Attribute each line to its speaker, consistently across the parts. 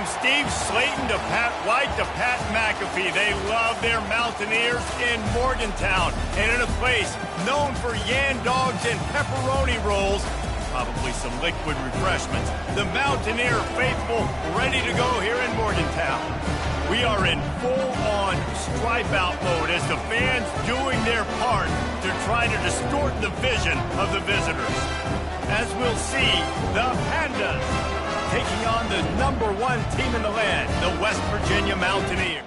Speaker 1: From Steve Slayton to Pat White to Pat McAfee, they love their Mountaineers in Morgantown. And in a place known for yan dogs and pepperoni rolls, probably some liquid refreshments, the Mountaineer faithful ready to go here in Morgantown. We are in full-on stripe-out mode as the fans doing their part to try to distort the vision of the visitors. As we'll see, the Pandas taking on the #1 team in the land, the West Virginia Mountaineers.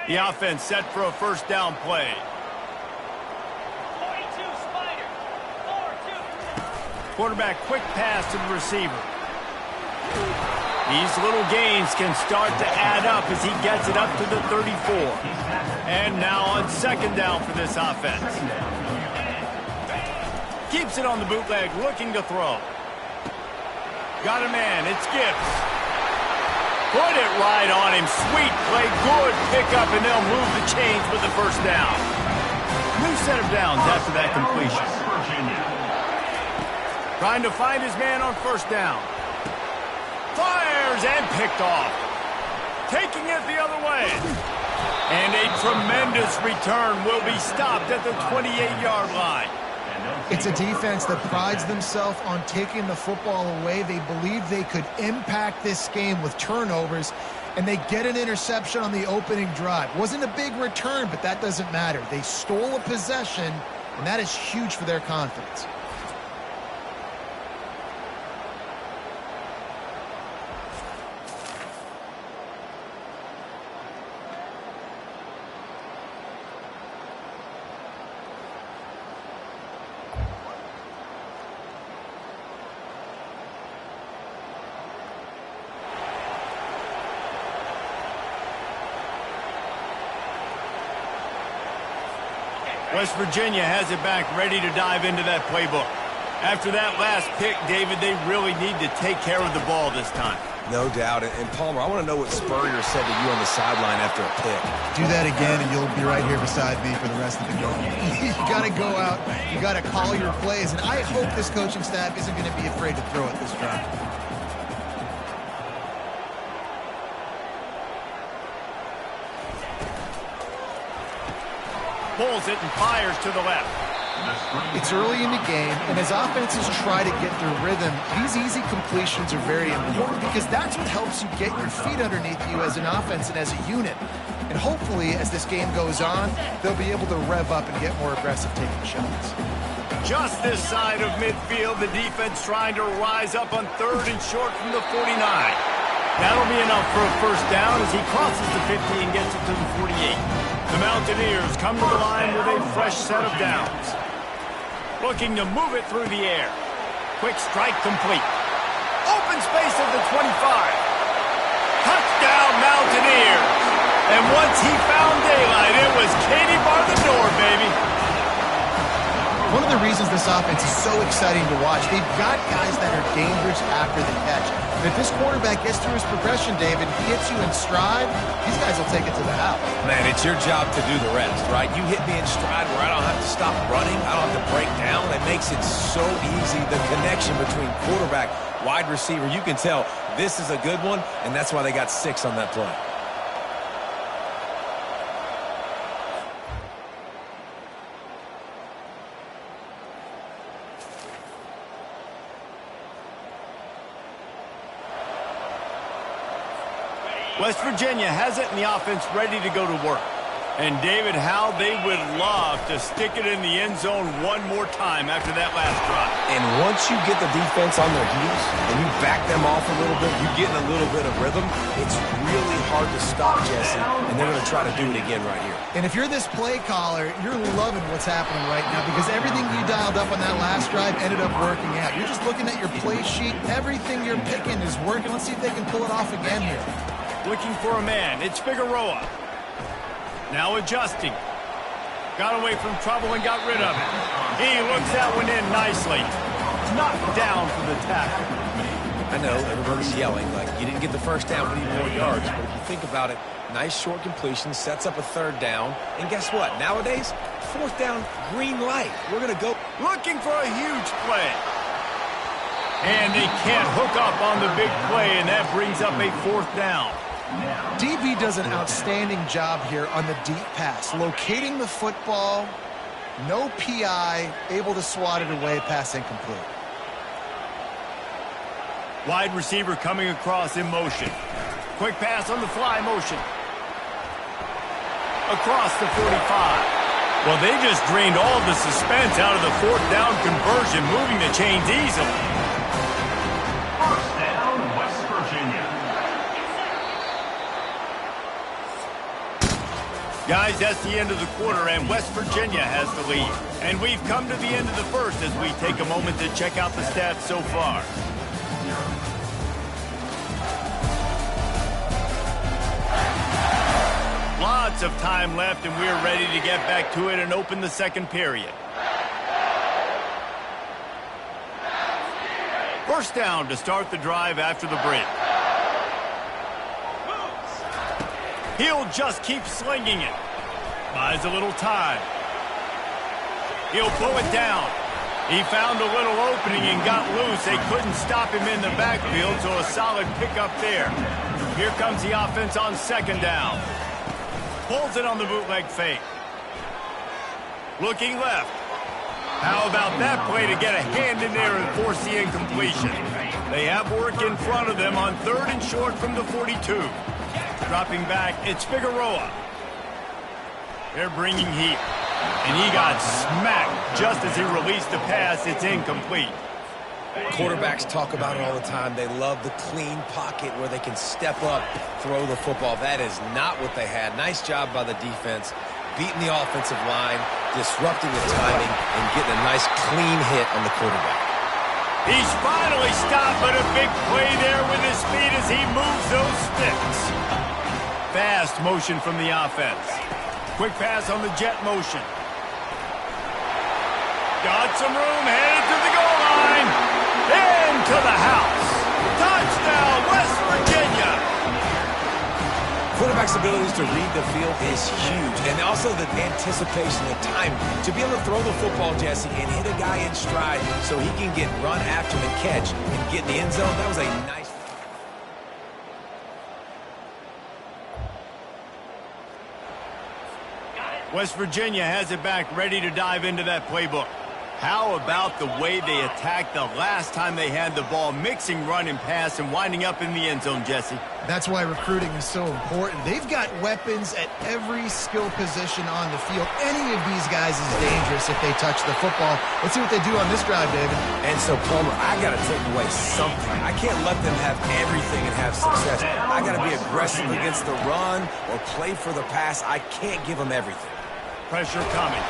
Speaker 1: The offense set for a first down play.
Speaker 2: 42 Spider. 4-2.
Speaker 1: Quarterback quick pass to the receiver. These little gains can start to add up as he gets it up to the 34. And now on second down for this offense. Keeps it on the bootleg, looking to throw. Got a man, it's Gibbs. Put it right on him. Sweet play. Good pickup, and they'll move the chains with the first down. New set of downs after that completion. Trying to find his man on first down. Fires and picked off. Taking it the other way. And a tremendous return will be stopped at the 28-yard line.
Speaker 3: It's a defense that prides themselves on taking the football away. They believe they could impact this game with turnovers, and they get an interception on the opening drive. Wasn't a big return, but that doesn't matter. They stole a possession, and that is huge for their confidence.
Speaker 1: West Virginia has it back, ready to dive into that playbook. After that last pick, David, they really need to take care of the ball this time.
Speaker 4: No doubt. And Palmer, I want to know what Spurrier said to you on the sideline after a pick.
Speaker 3: Do that again, and you'll be right here beside me for the rest of the game. You got to go out. You got to call your plays. And I hope this coaching staff isn't going to be afraid to throw it this drive.
Speaker 1: Pulls it and fires to the left.
Speaker 3: It's early in the game, and as offenses try to get their rhythm, these easy completions are very important because that's what helps you get your feet underneath you as an offense and as a unit. And hopefully, as this game goes on, they'll be able to rev up and get more aggressive taking shots.
Speaker 1: Just this side of midfield, the defense trying to rise up on third and short from the 49. That'll be enough for a first down as he crosses the 50 and gets it to the 48. The Mountaineers come to the line with a fresh set of downs. Looking to move it through the air. Quick strike complete. Open space at the 25. Touchdown Mountaineers. And once he found daylight, it was Katie bar the door, baby.
Speaker 3: One of the reasons this offense is so exciting to watch, they've got guys that are dangerous after the catch. And if this quarterback gets through his progression, David, he hits you in stride, these guys will take it to the house.
Speaker 4: Man, it's your job to do the rest, right? You hit me in stride where I don't have to stop running, I don't have to break down. It makes it so easy. The connection between quarterback, wide receiver, you can tell This is a good one, and that's why they got 6 on that play.
Speaker 1: West Virginia has it and the offense ready to go to work. And David, how they would love to stick it in the end zone one more time after that last drive.
Speaker 4: And once you get the defense on their heels and you back them off a little bit, you get in a little bit of rhythm, it's really hard to stop, Jesse, and they're going to try to do it again right here.
Speaker 3: And if you're this play caller, you're loving what's happening right now because everything you dialed up on that last drive ended up working out. You're just looking at your play sheet. Everything you're picking is working. Let's see if they can pull it off again here.
Speaker 1: Looking for a man. It's Figueroa. Now adjusting. Got away from trouble and got rid of it. He looks that one in nicely. Knocked down for the tackle.
Speaker 4: I know, everybody's yelling, like, you didn't get the first down, but you need more yards. But if you think about it, nice short completion, sets up a 3rd down. And guess what? Nowadays, 4th down, green light. We're going to go.
Speaker 1: Looking for a huge play. And they can't hook up on the big play, and that brings up a 4th down.
Speaker 3: DB does an outstanding job here on the deep pass. Locating the football, no PI, able to swat it away, pass incomplete.
Speaker 1: Wide receiver coming across in motion. Quick pass on the fly motion. Across the 45. Well, they just drained all the suspense out of the 4th down conversion, moving the chains easily.
Speaker 2: First down, West Virginia.
Speaker 1: Guys, that's the end of the quarter, and West Virginia has the lead. And we've come to the end of the first as we take a moment to check out the stats so far. Lots of time left, and we're ready to get back to it and open the second period. First down to start the drive after the break. He'll just keep slinging it. Buys a little time. He'll pull it down. He found a little opening and got loose. They couldn't stop him in the backfield, so a solid pickup there. Here comes the offense on 2nd down. Pulls it on the bootleg fake. Looking left. How about that play to get a hand in there and force the incompletion? They have work in front of them on 3rd and short from the 42. Dropping back, it's Figueroa. They're bringing heat. And he got smacked just as he released the pass. It's incomplete.
Speaker 4: Quarterbacks talk about it all the time. They love the clean pocket where they can step up, throw the football. That is not what they had. Nice job by the defense, beating the offensive line, disrupting the timing, and getting a nice clean hit on the quarterback.
Speaker 1: He's finally stopped, but a big play there with his speed as he moves those sticks. Fast motion from the offense. Quick pass on the jet motion. Got some room, headed to the goal line. Into the house. Touchdown, West Virginia.
Speaker 4: Quarterback's abilities to read the field is huge. And also the anticipation, the time. To be able to throw the football, Jesse, and hit a guy in stride so he can get run after the catch and get in the end zone, that was a nice...
Speaker 1: West Virginia has it back, ready to dive into that playbook. How about the way they attacked the last time they had the ball, mixing run and pass and winding up in the end zone, Jesse?
Speaker 3: That's why recruiting is so important. They've got weapons at every skill position on the field. Any of these guys is dangerous if they touch the football. Let's see what they do on this drive, David.
Speaker 4: And so, Palmer, I got to take away something. I can't let them have everything and have success. I got to be aggressive against the run or play for the pass. I can't give them everything.
Speaker 1: Pressure coming.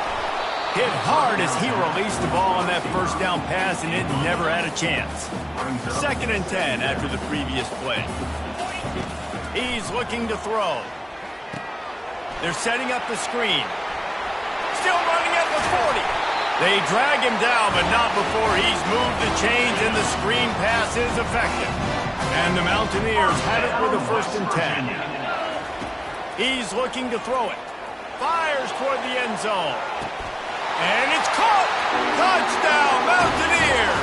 Speaker 1: Hit hard as he released the ball on that first down pass, and it never had a chance. 2nd and 10 after the previous play. He's looking to throw. They're setting up the screen. Still running at the 40. They drag him down, but not before he's moved the chains, and the screen pass is effective. And the Mountaineers have it with a 1st and 10. He's looking to throw it. Fires toward the end zone. And it's caught! Touchdown, Mountaineers!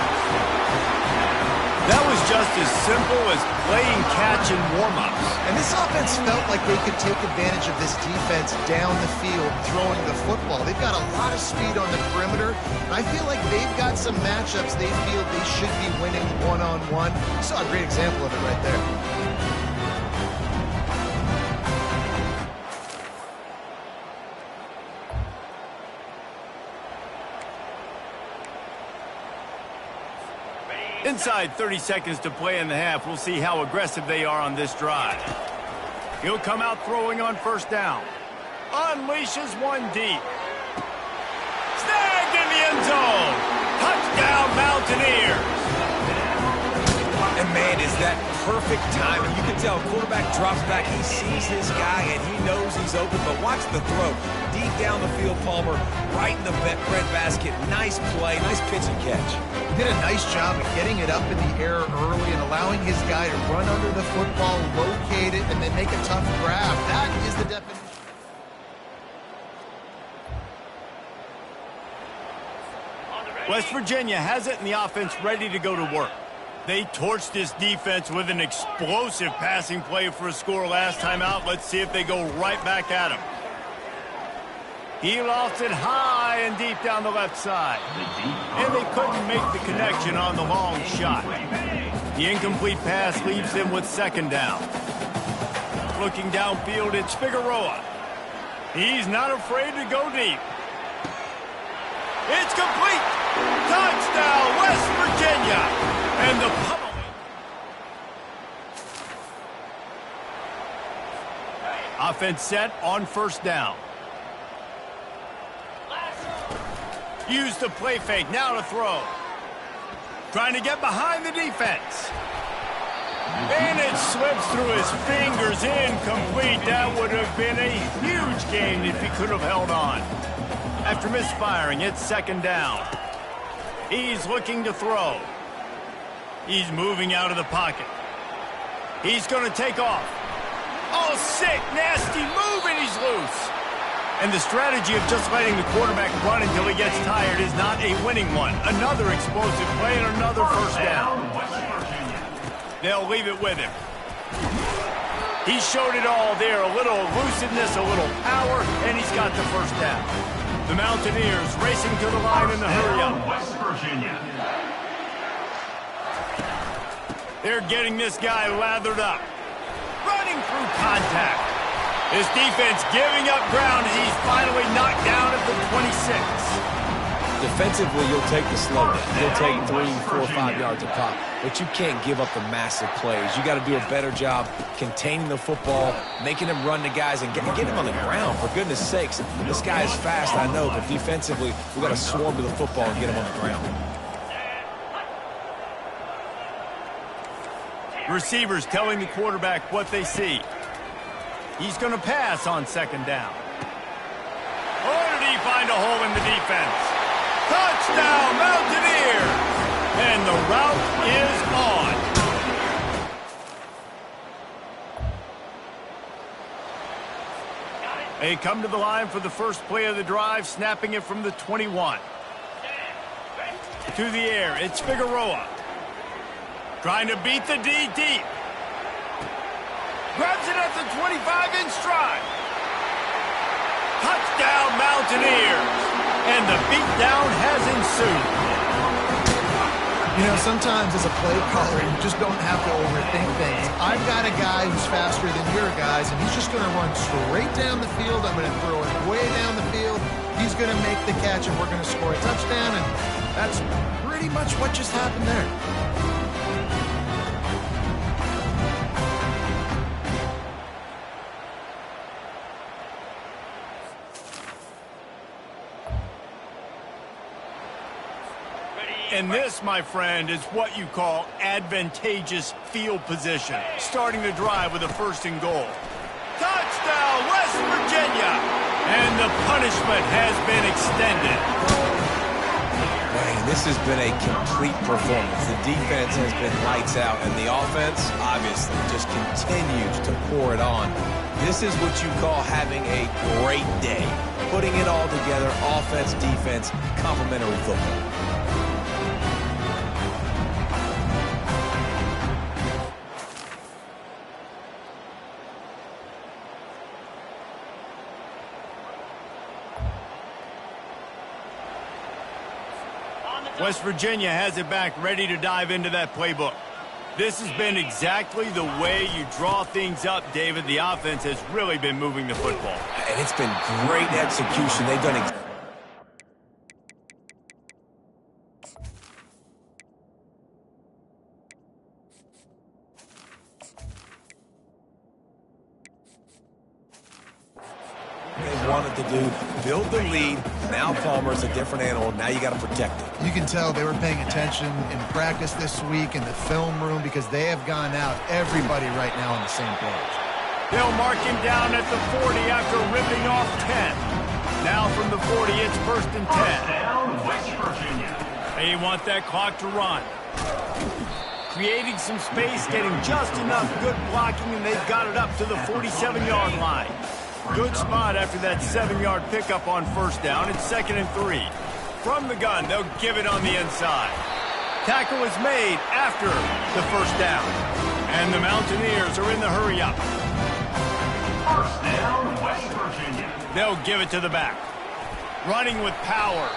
Speaker 1: That was just as simple as playing catch in warm-ups.
Speaker 3: And this offense felt like they could take advantage of this defense down the field, throwing the football. They've got a lot of speed on the perimeter, and I feel like they've got some matchups they feel they should be winning one-on-one. You saw a great example of it right there.
Speaker 1: Inside 30 seconds to play in the half. We'll see how aggressive they are on this drive. He'll come out throwing on first down. Unleashes one deep. Snagged in the end zone. Touchdown, Mountaineers.
Speaker 4: And man, is that perfect timing. You can tell quarterback drops back. He sees his guy, and he knows he's open. But watch the throw. Deep down the field, Palmer, right in the breadbasket. Nice play, nice pitch and catch.
Speaker 3: He did a nice job of getting it up in the air early and allowing his guy to run under the football, locate it, and then make a tough grab. That is the definition.
Speaker 1: West Virginia has it, and the offense ready to go to work. They torched this defense with an explosive passing play for a score last time out. Let's see if they go right back at him. He lost it high and deep down the left side. And they couldn't make the connection on the long shot. The incomplete pass leaves them with second down. Looking downfield, it's Figueroa. He's not afraid to go deep. It's complete. Touchdown, West Virginia. And the pummeling. Offense set on first down. Use the play fake, now to throw. Trying to get behind the defense. And it slips through his fingers, incomplete. That would have been a huge gain if he could have held on. After misfiring, it's second down. He's looking to throw. He's moving out of the pocket. He's going to take off. Oh, sick, nasty move, and he's loose. And the strategy of just letting the quarterback run until he gets tired is not a winning one. Another explosive play and another first down. They'll leave it with him. He showed it all there. A little elusiveness, a little power, and he's got the first down. The Mountaineers racing to the line in the hurry-up.
Speaker 2: West Virginia.
Speaker 1: They're getting this guy lathered up. Running through contact. His defense giving up ground as he's finally knocked down at the 26.
Speaker 4: Defensively, you'll take the slowness. You'll take 3, 4, 5 yards a pop. But you can't give up the massive plays. You got to do a better job containing the football, making him run to guys, and get him on the ground, for goodness sakes. This guy is fast, I know, but defensively, we got to swarm to the football and get him on the ground.
Speaker 1: Receivers telling the quarterback what they see. He's going to pass on second down. Or did he find a hole in the defense? Touchdown, Mountaineers! And the route is on. They come to the line for the first play of the drive, snapping it from the 21. To the air, it's Figueroa. Trying to beat the D deep. Grabs it at the 25 in stride. Touchdown, Mountaineers. And the beatdown has ensued.
Speaker 3: You know, sometimes as a play caller, you just don't have to overthink things. I've got a guy who's faster than your guys, and he's just going to run straight down the field. I'm going to throw it way down the field. He's going to make the catch, and we're going to score a touchdown, and that's pretty much what just happened there.
Speaker 1: And this, my friend, is what you call advantageous field position. Starting the drive with a first and goal. Touchdown, West Virginia! And the punishment has been extended.
Speaker 4: Man, this has been a complete performance. The defense has been lights out, and the offense, obviously, just continues to pour it on. This is what you call having a great day. Putting it all together, offense, defense, complementary football.
Speaker 1: West Virginia has it back, ready to dive into that playbook. This has been exactly the way you draw things up, David. The offense has really been moving the football.
Speaker 4: And it's been great execution. They've done they wanted to do, build the lead. Now Palmer's a different animal. Now you got to protect it.
Speaker 3: You can tell they were paying attention in practice this week in the film room because they have gone out, everybody right now on the same page.
Speaker 1: They'll mark him down at the 40 after ripping off 10. Now from the 40, it's 1st and 10.
Speaker 2: First down, West Virginia.
Speaker 1: They want that clock to run. Creating some space, getting just enough good blocking, and they've got it up to the 47-yard line. Good spot after that 7-yard pickup on 1st down. It's 2nd and 3. From the gun, they'll give it on the inside. Tackle is made after the 1st down. And the Mountaineers are in the hurry-up.
Speaker 2: First down, West Virginia.
Speaker 1: They'll give it to the back. Running with power.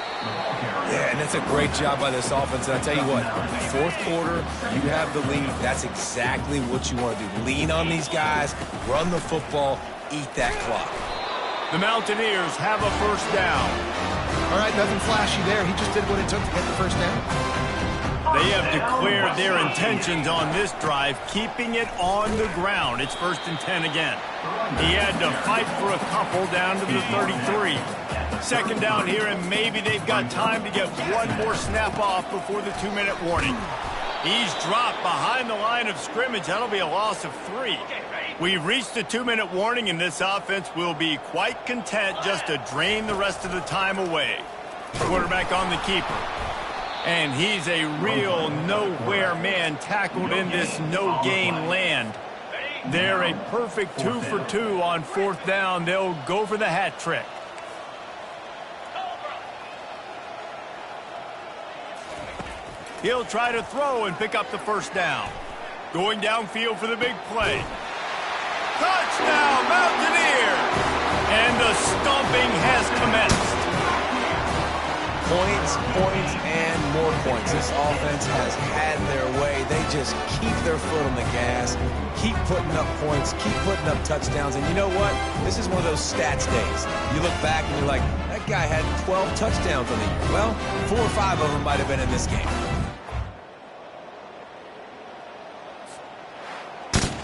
Speaker 4: Yeah, and that's a great job by this offense. And I tell you what, 4th quarter, you have the lead. That's exactly what you want to do. Lean on these guys, run the football, eat that clock.
Speaker 1: The Mountaineers have a 1st down.
Speaker 3: All right, nothing flashy there. He just did what it took to get the 1st down.
Speaker 1: They have declared their intentions on this drive, keeping it on the ground. It's 1st and 10 again. He had to fight for a couple down to the 33. 2nd down here, and maybe they've got time to get one more snap off before the 2-minute warning. He's dropped behind the line of scrimmage. That'll be a loss of 3. We've reached the 2-minute warning, and this offense will be quite content just to drain the rest of the time away. Quarterback on the keeper. And he's a real nowhere man tackled in this no-gain land. They're a perfect 2 for 2 on 4th down. They'll go for the hat trick. He'll try to throw and pick up the 1st down. Going downfield for the big play. Touchdown, Mountaineers! And the stomping has commenced.
Speaker 4: Points, points, and more points. This offense has had their way. They just keep their foot on the gas, keep putting up points, keep putting up touchdowns. And you know what? This is one of those stats days. You look back and you're like, that guy had 12 touchdowns on the year. Well, 4 or 5 of them might have been in this game.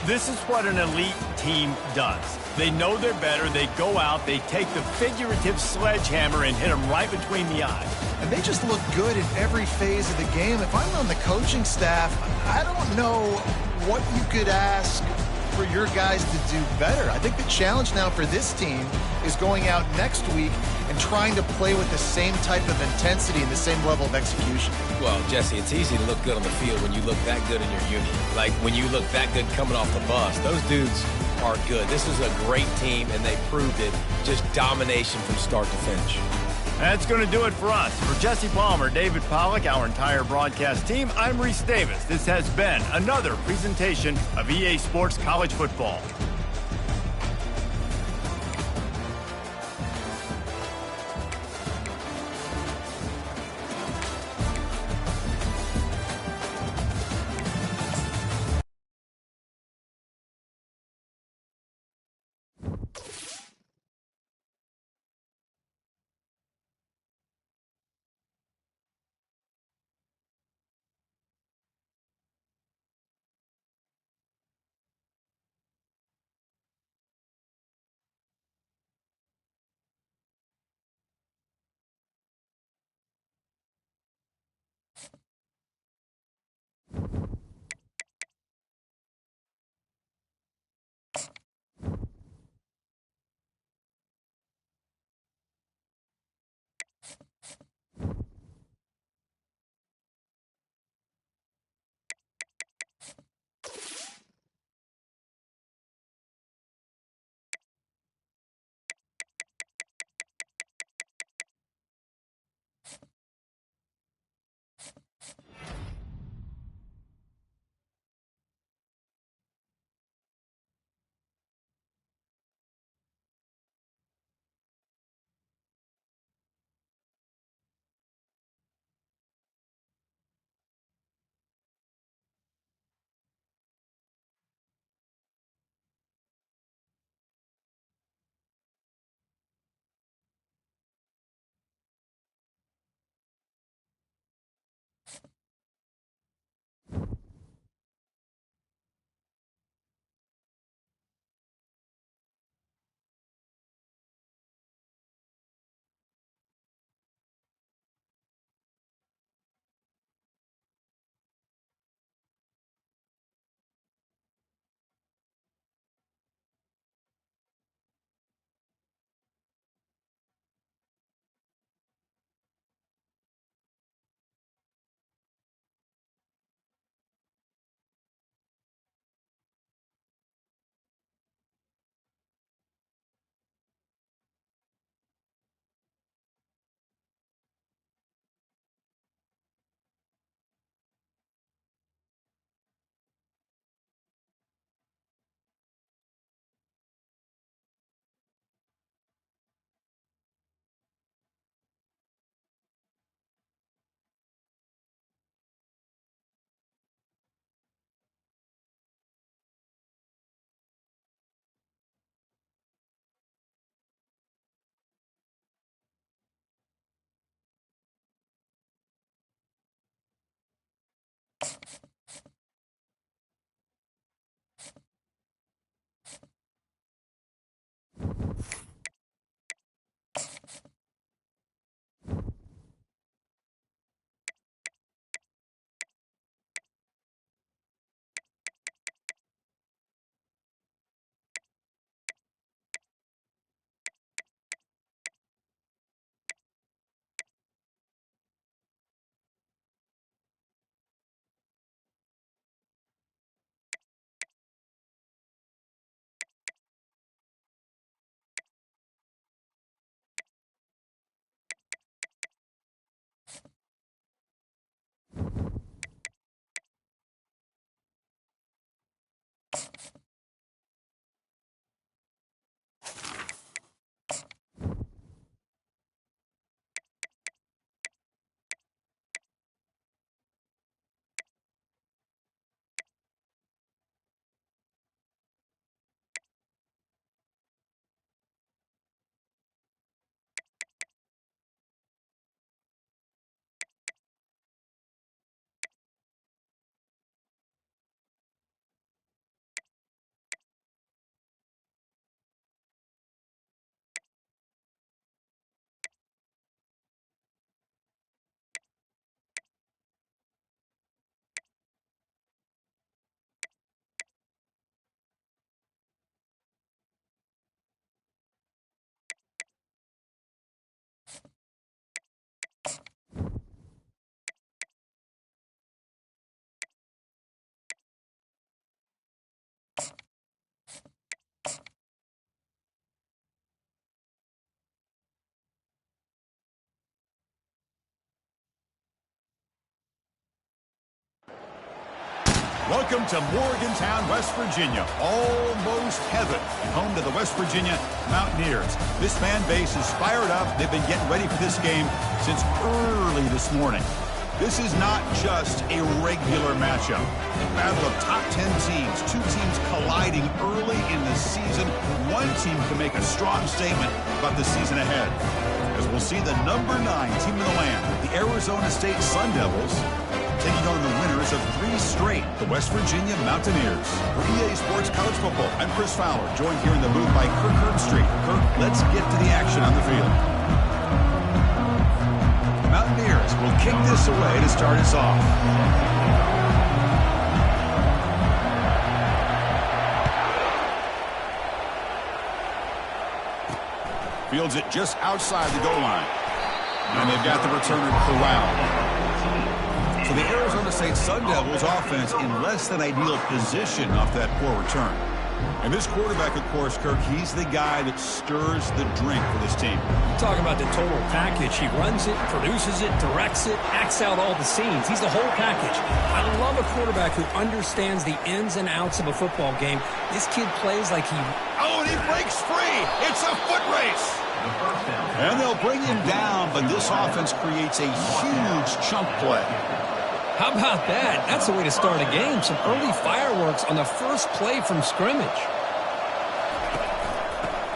Speaker 1: This is what an elite team does. They know they're better. They go out, they take the figurative sledgehammer and hit them right between the eyes.
Speaker 3: And they just look good in every phase of the game. If I'm on the coaching staff, I don't know what you could ask for your guys to do better. I think the challenge now for this team is going out next week and trying to play with the same type of intensity and the same level of execution.
Speaker 4: Well, Jesse, it's easy to look good on the field when you look that good in your union. Like when you look that good coming off the bus. Those dudes are good. This is a great team, and they proved it. Just domination from start to finish.
Speaker 1: That's going to do it for us. For Jesse Palmer, David Pollack, our entire broadcast team, I'm Reese Davis. This has been another presentation of EA Sports College Football.
Speaker 5: Welcome to Morgantown, West Virginia, almost heaven, and home to the West Virginia Mountaineers. This fan base is fired up. They've been getting ready for this game since early this morning. This is not just a regular matchup. A battle of top 10 teams, two teams colliding early in the season. One team can make a strong statement about the season ahead. As we'll see the number 9 team in the land, the Arizona State Sun Devils, taking on the winners of 3 straight, the West Virginia Mountaineers. For EA Sports College Football, I'm Chris Fowler, joined here in the booth by Kirk Herbstreit. Kirk, let's get to the action on the field. The Mountaineers will kick this away to start us off. Fields it just outside the goal line. And they've got the returner corralled. So the Arizona State Sun Devils offense in less than ideal position off that poor return. And this quarterback, of course, Kirk, he's the guy that stirs the drink for this team.
Speaker 6: Talking about the total package. He runs it, produces it, directs it, acts out all the scenes. He's the whole package. I love a quarterback who understands the ins and outs of a football game. This kid plays like he...
Speaker 5: Oh, and he breaks free. It's a foot race. And they'll bring him down, but this offense creates a huge chunk play.
Speaker 6: How about that? That's the way to start a game. Some early fireworks on the first play from scrimmage.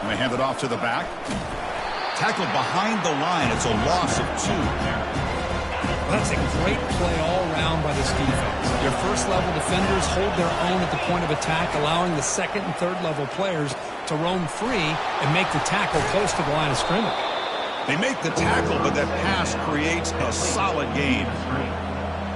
Speaker 5: And they hand it off to the back. Tackled behind the line. It's a loss of 2.
Speaker 6: That's a great play all around by this defense. Your first-level defenders hold their own at the point of attack, allowing the second and third-level players to roam free and make the tackle close to the line of scrimmage.
Speaker 5: They make the tackle, but that pass creates a solid gain.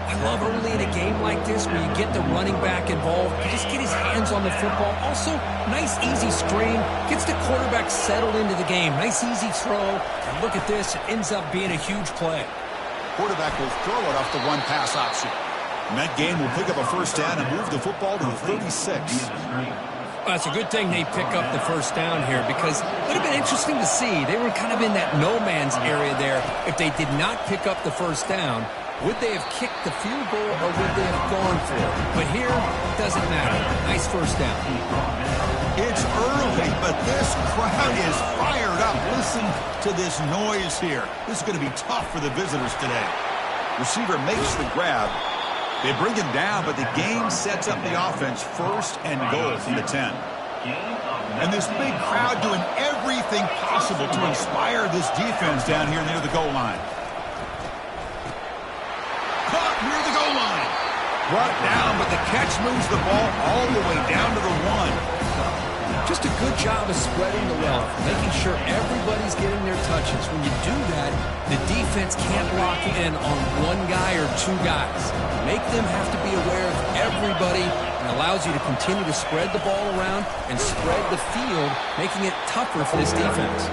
Speaker 6: I love early in a game like this where you get the running back involved. You just get his hands on the football. Also, nice, easy screen. Gets the quarterback settled into the game. Nice, easy throw. And look at this. It ends up being a huge play.
Speaker 5: Quarterback will throw it off the one-pass option. And that game will pick up a first down and move the football to the 36.
Speaker 6: Well, it's a good thing they pick up the first down here because it would have been interesting to see. They were kind of in that no-man's area there. If they did not pick up the first down, would they have kicked the field goal or would they have gone for it? But here, it doesn't matter. Nice first down.
Speaker 5: It's early, but this crowd is fired up. Listen to this noise here. This is going to be tough for the visitors today. Receiver makes the grab. They bring him down, but the game sets up the offense first and goal from the 10. And this big crowd doing everything possible to inspire this defense down here near the goal line. Caught near the goal line. Brought down, but the catch moves the ball all the way down to the 1.
Speaker 6: Just a good job of spreading the wealth, making sure everybody's getting their touches. When you do that, the defense can't lock in on one guy or 2 guys. Make them have to be aware of everybody and allows you to continue to spread the ball around and spread the field, making it tougher for this defense.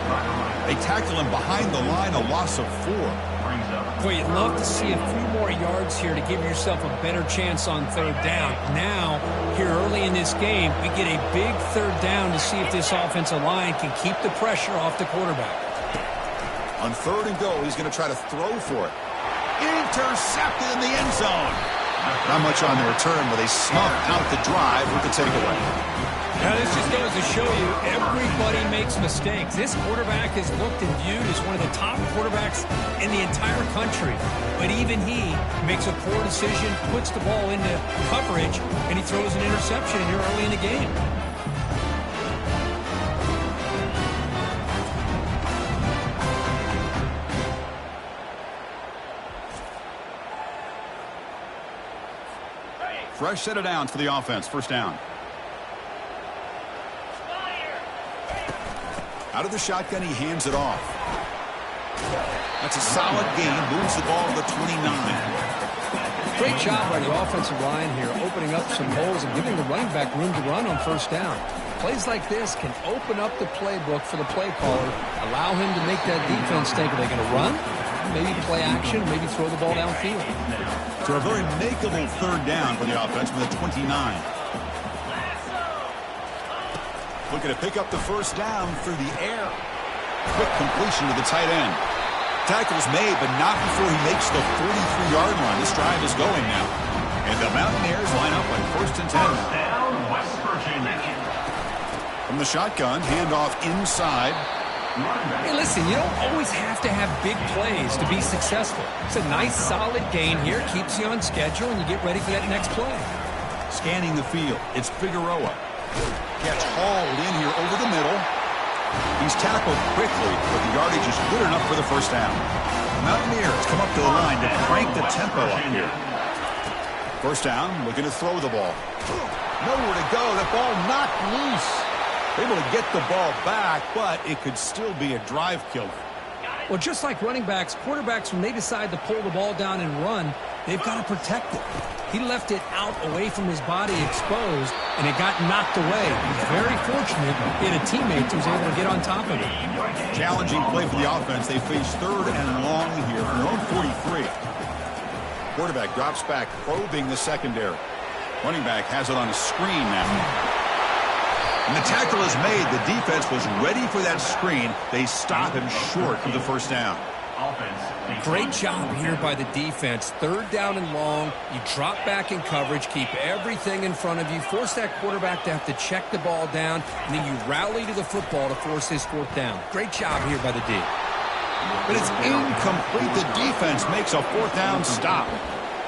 Speaker 5: They tackle him behind the line, a loss of 4.
Speaker 6: Boy, you'd love to see a few more yards here to give yourself a better chance on third down. Now, here early in this game, we get a big third down to see if this offensive line can keep the pressure off the quarterback.
Speaker 5: On third and goal, he's going to try to throw for it. Intercepted in the end zone. Not much on the return, but they snuff out the drive with the takeaway.
Speaker 6: Now, this just goes to show you everybody makes mistakes. This quarterback is looked and viewed as one of the top quarterbacks in the entire country. But even he makes a poor decision, puts the ball into coverage, and he throws an interception here early in the game.
Speaker 5: Fresh set of downs for the offense. First down. Out of the shotgun, he hands it off. That's a solid gain. Moves the ball to the 29.
Speaker 6: Great job by the offensive line here, opening up some holes and giving the running back room to run on first down. Plays like this can open up the playbook for the play caller, allow him to make that defense think, are they going to run? Maybe play action, maybe throw the ball downfield.
Speaker 5: So a very makeable third down for the offense with a 29. Looking to pick up the first down through the air. Quick completion to the tight end. Tackle's made, but not before he makes the 43-yard line. This drive is going now. And the Mountaineers line up on 1st and 10.
Speaker 2: First down, West Virginia.
Speaker 5: From the shotgun, handoff inside.
Speaker 6: Hey, listen, you don't always have to have big plays to be successful. It's a nice, solid gain here. Keeps you on schedule, and you get ready for that next play.
Speaker 5: Scanning the field, it's Figueroa. Gets hauled in here over the middle. He's tackled quickly, but the yardage is good enough for the first down. The Mountaineers come up to the line to crank the tempo up here. First down, looking to throw the ball. Nowhere to go. The ball knocked loose. Able to get the ball back, but it could still be a drive killer.
Speaker 6: Well, just like running backs, quarterbacks, when they decide to pull the ball down and run, they've got to protect it. He left it out away from his body exposed, and it got knocked away. He's very fortunate he had a teammate who was able to get on top of it.
Speaker 5: Challenging play for the offense. They face 3rd and long here from their own 43. Quarterback drops back, probing the secondary. Running back has it on a screen now. And the tackle is made. The defense was ready for that screen. They stop him short of the first down.
Speaker 6: Great job here by the defense. 3rd down and long. You drop back in coverage, keep everything in front of you, force that quarterback to have to check the ball down, and then you rally to the football to force his 4th down. Great job here by the D.
Speaker 5: But it's incomplete. The defense makes a 4th down stop.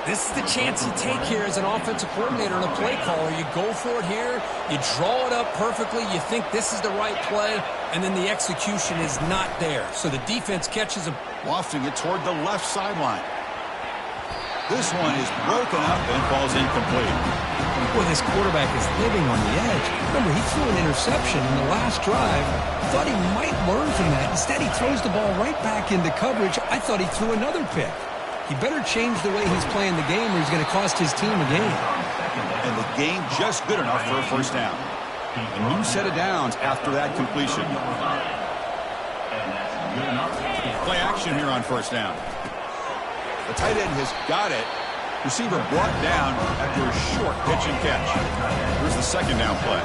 Speaker 6: This is the chance you take here as an offensive coordinator and a play caller. You go for it here. You draw it up perfectly. You think this is the right play, and then the execution is not there. So the defense catches him.
Speaker 5: Lofting it toward the left sideline. This one is broken up and falls incomplete.
Speaker 6: Boy, this quarterback is living on the edge. Remember, he threw an interception in the last drive. Thought he might learn from that. Instead, he throws the ball right back into coverage. I thought he threw another pick. He better change the way he's playing the game or he's going to cost his team a game.
Speaker 5: And the game just good enough for a first down. A new set of downs after that completion. Play action here on first down. The tight end has got it. Receiver brought down after a short pitch and catch. Here's the second down play.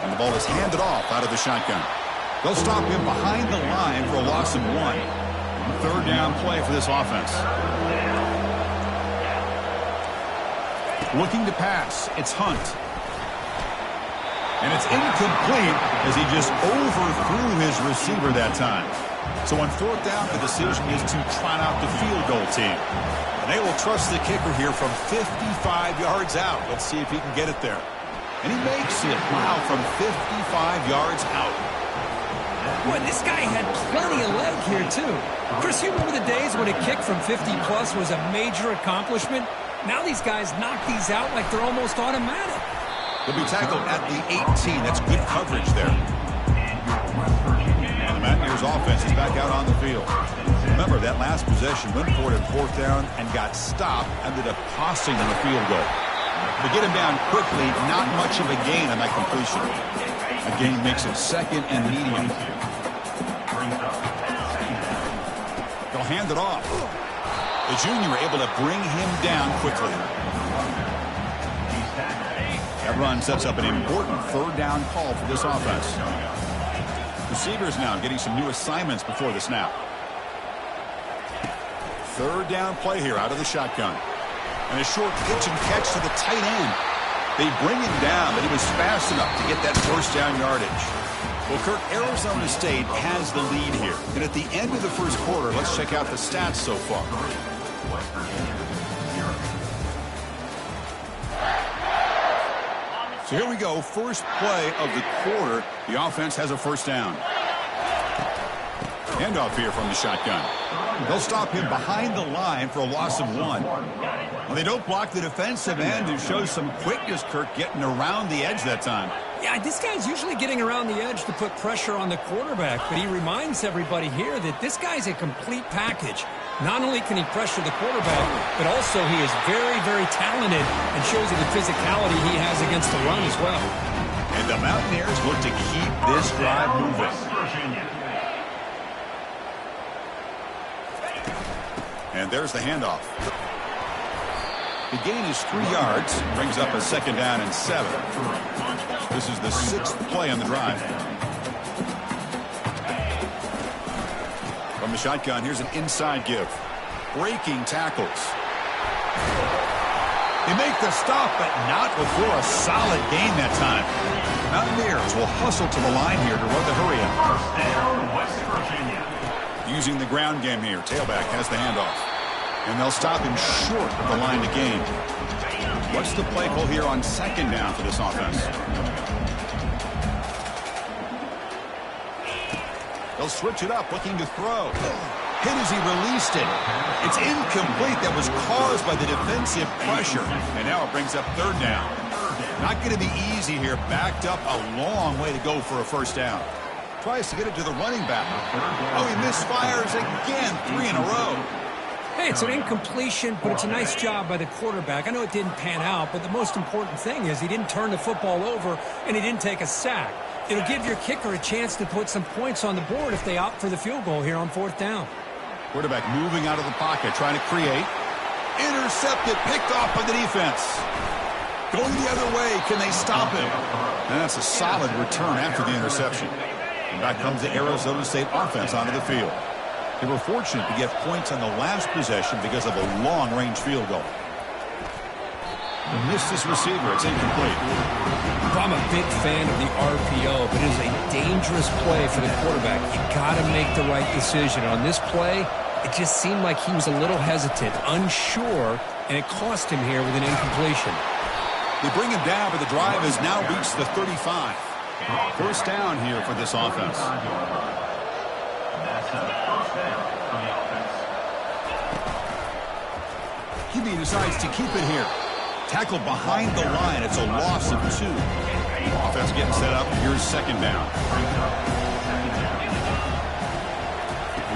Speaker 5: And the ball is handed off out of the shotgun. They'll stop him behind the line for a loss of 1. 3rd down play for this offense. Looking to pass. It's Hunt. And it's incomplete as he just overthrew his receiver that time. So on 4th down, the decision is to trot out the field goal team. And they will trust the kicker here from 55 yards out. Let's see if he can get it there. And he makes it. Wow, from 55 yards out.
Speaker 6: Boy, this guy had plenty of leg here, too. Chris, you remember the days when a kick from 50-plus was a major accomplishment? Now these guys knock these out like they're almost automatic.
Speaker 5: He'll be tackled at the 18. That's good coverage there. And the Mountaineers offense is back out on the field. Remember, that last possession went for it at 4th down and got stopped, ended up costing them a field goal. To get him down quickly, not much of a gain on that completion. A gain makes it 2nd and medium. They'll hand it off. The junior able to bring him down quickly. That run sets up an important 3rd down call for this offense. Receivers now getting some new assignments before the snap. 3rd down play here out of the shotgun. And a short pitch and catch to the tight end. They bring him down, but he was fast enough to get that 1st down yardage. Well, Kirk, Arizona State has the lead here. And at the end of the first quarter, let's check out the stats so far. So here we go. First play of the quarter. The offense has a 1st down. Handoff here from the shotgun. They'll stop him behind the line for a loss of 1. Well, they don't block the defensive end and show some quickness, Kirk, getting around the edge that time.
Speaker 6: Yeah, this guy's usually getting around the edge to put pressure on the quarterback, but he reminds everybody here that this guy's a complete package. Not only can he pressure the quarterback, but also he is very, very talented and shows you the physicality he has against the run as well.
Speaker 5: And the Mountaineers look to keep this drive moving. And there's the handoff. The gain is 3 yards, brings up a 2nd down and 7. This is the 6th play on the drive. From the shotgun. Here's an inside give. Breaking tackles. They make the stop, but not before a solid gain that time. Mountaineers will hustle to the line here to run the hurry up.
Speaker 2: First down, West Virginia.
Speaker 5: Using the ground game here. Tailback has the handoff. And they'll stop him short of the line to gain. What's the play call here on second down for this offense? They'll switch it up, looking to throw. Hit as he released it. It's incomplete. That was caused by the defensive pressure. And now it brings up third down. Not going to be easy here. Backed up a long way to go for a first down. Tries to get it to the running back. Oh, he misfires again. 3 in a row.
Speaker 6: Hey, it's an incompletion, but it's a nice job by the quarterback. I know it didn't pan out, but the most important thing is he didn't turn the football over and he didn't take a sack. It'll give your kicker a chance to put some points on the board if they opt for the field goal here on fourth down.
Speaker 5: Quarterback moving out of the pocket, trying to create. Intercepted, picked off by the defense. Going the other way, can they stop him? And that's a solid return after the interception. And back comes the Arizona State offense onto the field. They were fortunate to get points on the last possession because of a long-range field goal. Missed his receiver. It's incomplete.
Speaker 6: I'm a big fan of the RPO, but it is a dangerous play for the quarterback. You got to make the right decision. On this play, it just seemed like he was a little hesitant, unsure, and it cost him here with an incompletion.
Speaker 5: They bring him down, but the drive has now reached the 35. First down here for this offense.
Speaker 2: That's a first down for the offense.
Speaker 5: QB decides to keep it here. Tackled behind the line. It's a loss of 2. Offense getting set up. Here's second down.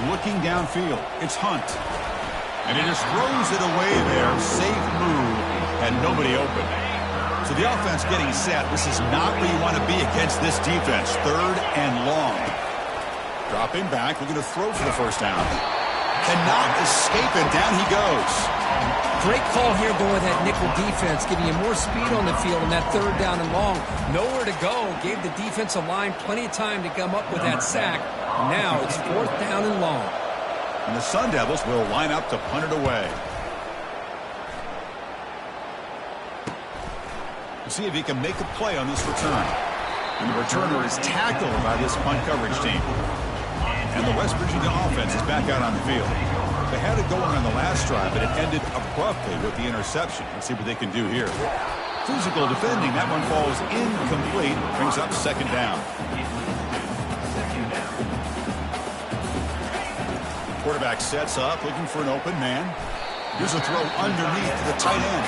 Speaker 5: Looking downfield. It's Hunt. And he just throws it away there. Safe move. And nobody open. So the offense getting set. This is not where you want to be against this defense. Third and long. Dropping back. Looking to throw for the first down. Cannot escape it. Down he goes.
Speaker 6: Great call here going with that nickel defense, giving you more speed on the field on that third down and long. Nowhere to go. Gave the defensive line plenty of time to come up with that sack. Now it's fourth down and long.
Speaker 5: And the Sun Devils will line up to punt it away. We'll see if he can make a play on this return. And the returner is tackled by this punt coverage team. And the West Virginia offense is back out on the field. They had it going on the last drive, but it ended abruptly with the interception. Let's see what they can do here. Physical defending. That one falls incomplete. Brings up second down. Quarterback sets up, looking for an open man. Here's a throw underneath to the tight end.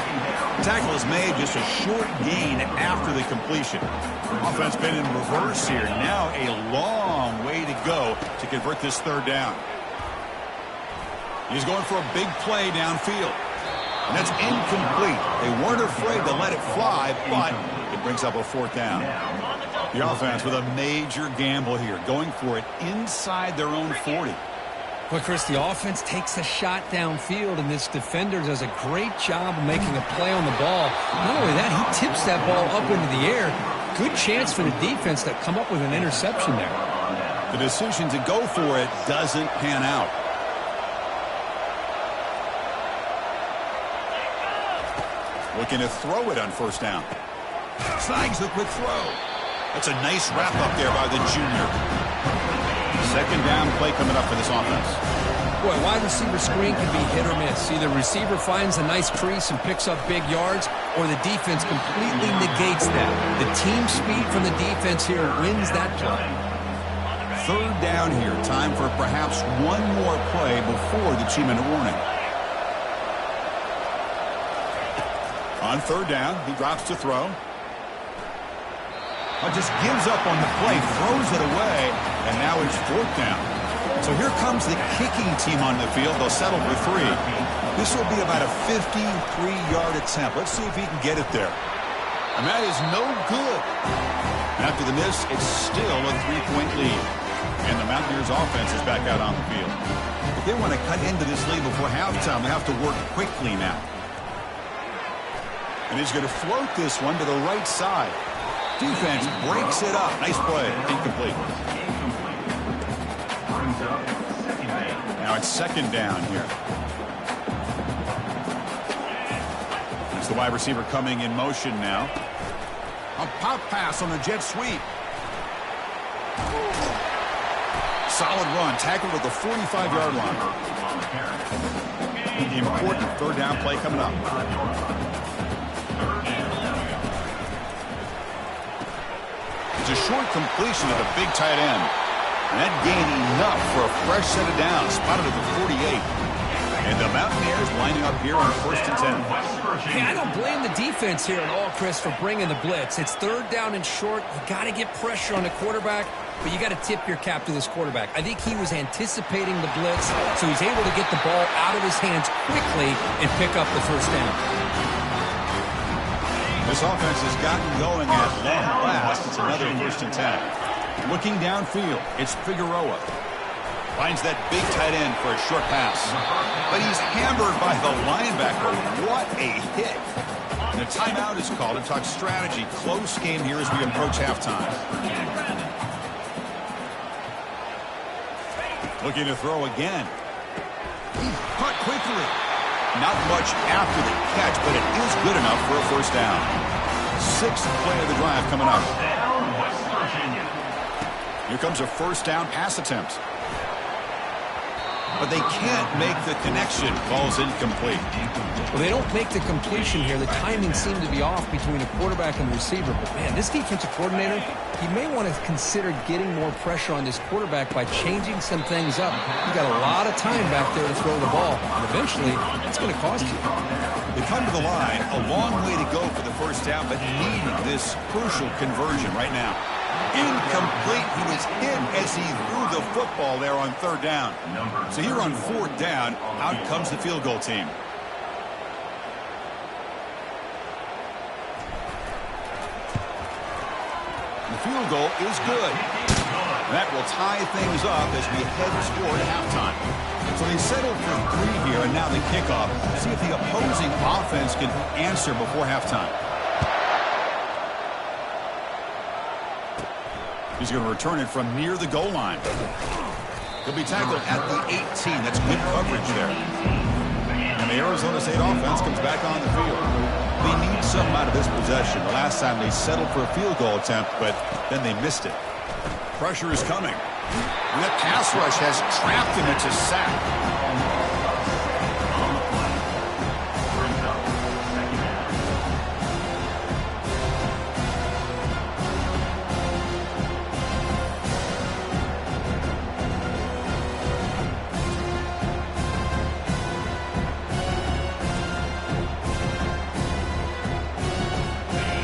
Speaker 5: Tackle is made, just a short gain after the completion. Offense been in reverse here. Now a long way to go to convert this third down. He's going for a big play downfield. And that's incomplete. They weren't afraid to let it fly, but it brings up a fourth down. The offense with a major gamble here, going for it inside their own 40.
Speaker 6: But, Chris, the offense takes a shot downfield, and this defender does a great job of making a play on the ball. Not only that, he tips that ball up into the air. Good chance for the defense to come up with an interception there.
Speaker 5: The decision to go for it doesn't pan out. Looking to throw it on first down. Snags the quick throw. That's a nice wrap up there by the junior. Second down play coming up for this offense.
Speaker 6: Boy, wide receiver screen can be hit or miss. Either receiver finds a nice crease and picks up big yards, or the defense completely negates that. The team speed from the defense here wins that play.
Speaker 5: Third down here. Time for perhaps one more play before the 2-minute warning. On third down, he drops to throw. Just gives up on the play, throws it away, and now it's fourth down. So here comes the kicking team on the field. They'll settle for 3. This will be about a 53-yard attempt. Let's see if he can get it there. And that is no good. After the miss, it's still a 3-point lead. And the Mountaineers offense is back out on the field. If they want to cut into this lead before halftime, they have to work quickly now. And he's going to float this one to the right side. Defense breaks it up. Nice play. Incomplete.
Speaker 2: Brings up second down.
Speaker 5: Now it's second down here. It's the wide receiver coming in motion now. A pop pass on the jet sweep. Solid run, tackled at the 45-yard line. Important third down play coming up. It's a short completion to the big tight end. And that gained enough for a fresh set of downs, spotted at the 48. And the Mountaineers lining up here on 1st and 10.
Speaker 6: Hey, I don't blame the defense here at all, Chris, for bringing the blitz. It's third down and short. You got to get pressure on the quarterback, but you got to tip your cap to this quarterback. I think he was anticipating the blitz, so he's able to get the ball out of his hands quickly and pick up the first down.
Speaker 5: This offense has gotten going at long last. It's another 1st and 10. Looking downfield, it's Figueroa. Finds that big tight end for a short pass. But he's hammered by the linebacker. What a hit. And a timeout is called to talk strategy. Close game here as we approach halftime. Looking to throw again. Caught quickly. Not much after the catch, but it is good enough for a first down. 6th play of the drive coming up. Here comes a first down pass attempt. But they can't make the connection. Ball's incomplete.
Speaker 6: Well, they don't make the completion here. The timing seemed to be off between a quarterback and the receiver. But, man, this defensive coordinator, he may want to consider getting more pressure on this quarterback by changing some things up. You got a lot of time back there to throw the ball. And eventually, it's going to cost you.
Speaker 5: They come to the line. A long way to go for the first down, but needing this crucial conversion right now. Incomplete. He was hit as he threw the football there on third down. So here on 4th down, out comes the field goal team. The field goal is good. That will tie things up as we head toward halftime. So they settled for 3 here, and now the kickoff. See if the opposing offense can answer before halftime. He's going to return it from near the goal line. He'll be tackled at the 18. That's good coverage there. And the Arizona State offense comes back on the field. They need something out of this possession. The last time they settled for a field goal attempt, but then they missed it. Pressure is coming. And that pass rush has trapped him. It's a sack.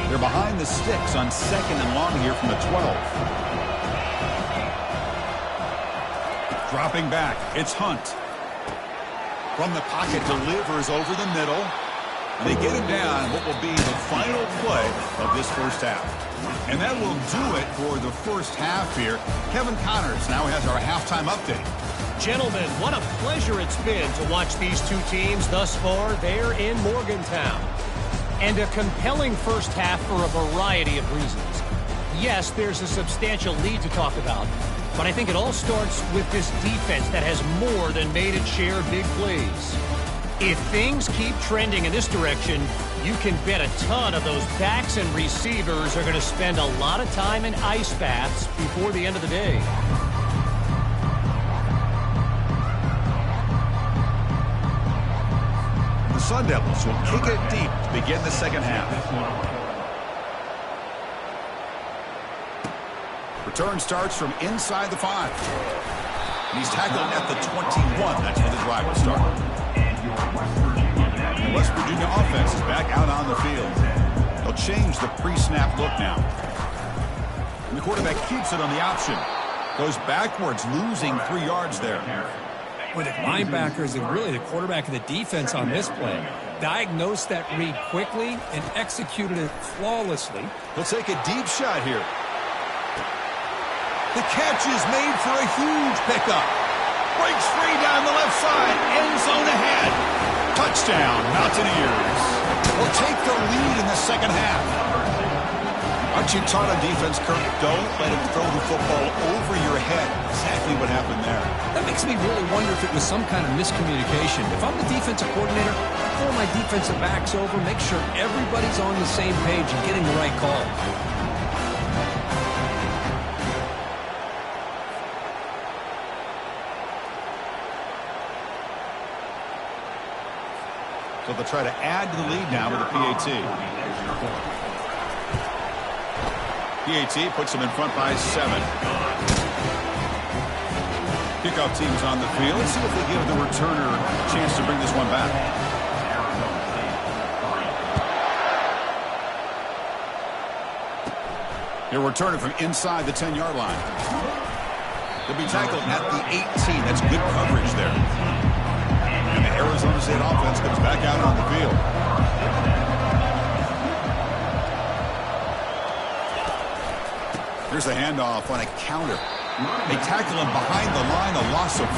Speaker 5: They're behind the sticks on 2nd and long here from the 12. Dropping back, it's Hunt. From the pocket, delivers over the middle. And they get him down what will be the final play of this first half. And that will do it for the first half here. Kevin Connors now has our halftime update.
Speaker 7: Gentlemen, what a pleasure it's been to watch these two teams thus far there in Morgantown. And a compelling first half for a variety of reasons. Yes, there's a substantial lead to talk about, but I think it all starts with this defense that has more than made its share of big plays. If things keep trending in this direction, you can bet a ton of those backs and receivers are going to spend a lot of time in ice baths before the end of the day.
Speaker 5: Sun Devils will kick it deep to begin the second half. Return starts from inside the 5. And he's tackled at the 21. That's where the drive will start. The West Virginia offense is back out on the field. They'll change the pre-snap look now. And the quarterback keeps it on the option. Goes backwards, losing 3 yards there.
Speaker 6: With the linebackers and really the quarterback of the defense on this play, diagnosed that read quickly and executed it flawlessly.
Speaker 5: He'll take a deep shot here. The catch is made for a huge pickup. Breaks free down the left side. End zone ahead. Touchdown, Mountaineers. Will take the lead in the second half. Aren't you taught on defense, Kirk? Don't let him throw the football over your head. Exactly what happened there.
Speaker 6: That makes makes me really wonder if it was some kind of miscommunication. If I'm the defensive coordinator, I pull my defensive backs over, make sure everybody's on the same page and getting the right call.
Speaker 5: So they'll try to add to the lead now with a PAT. PAT puts them in front by 7. Kickoff team's on the field. Let's see if they give the returner a chance to bring this one back. He'll return it from inside the 10-yard line. They'll be tackled at the 18. That's good coverage there. And the Arizona State offense comes back out on the field. Here's the handoff on a counter. They tackle him behind the line, a loss of 4.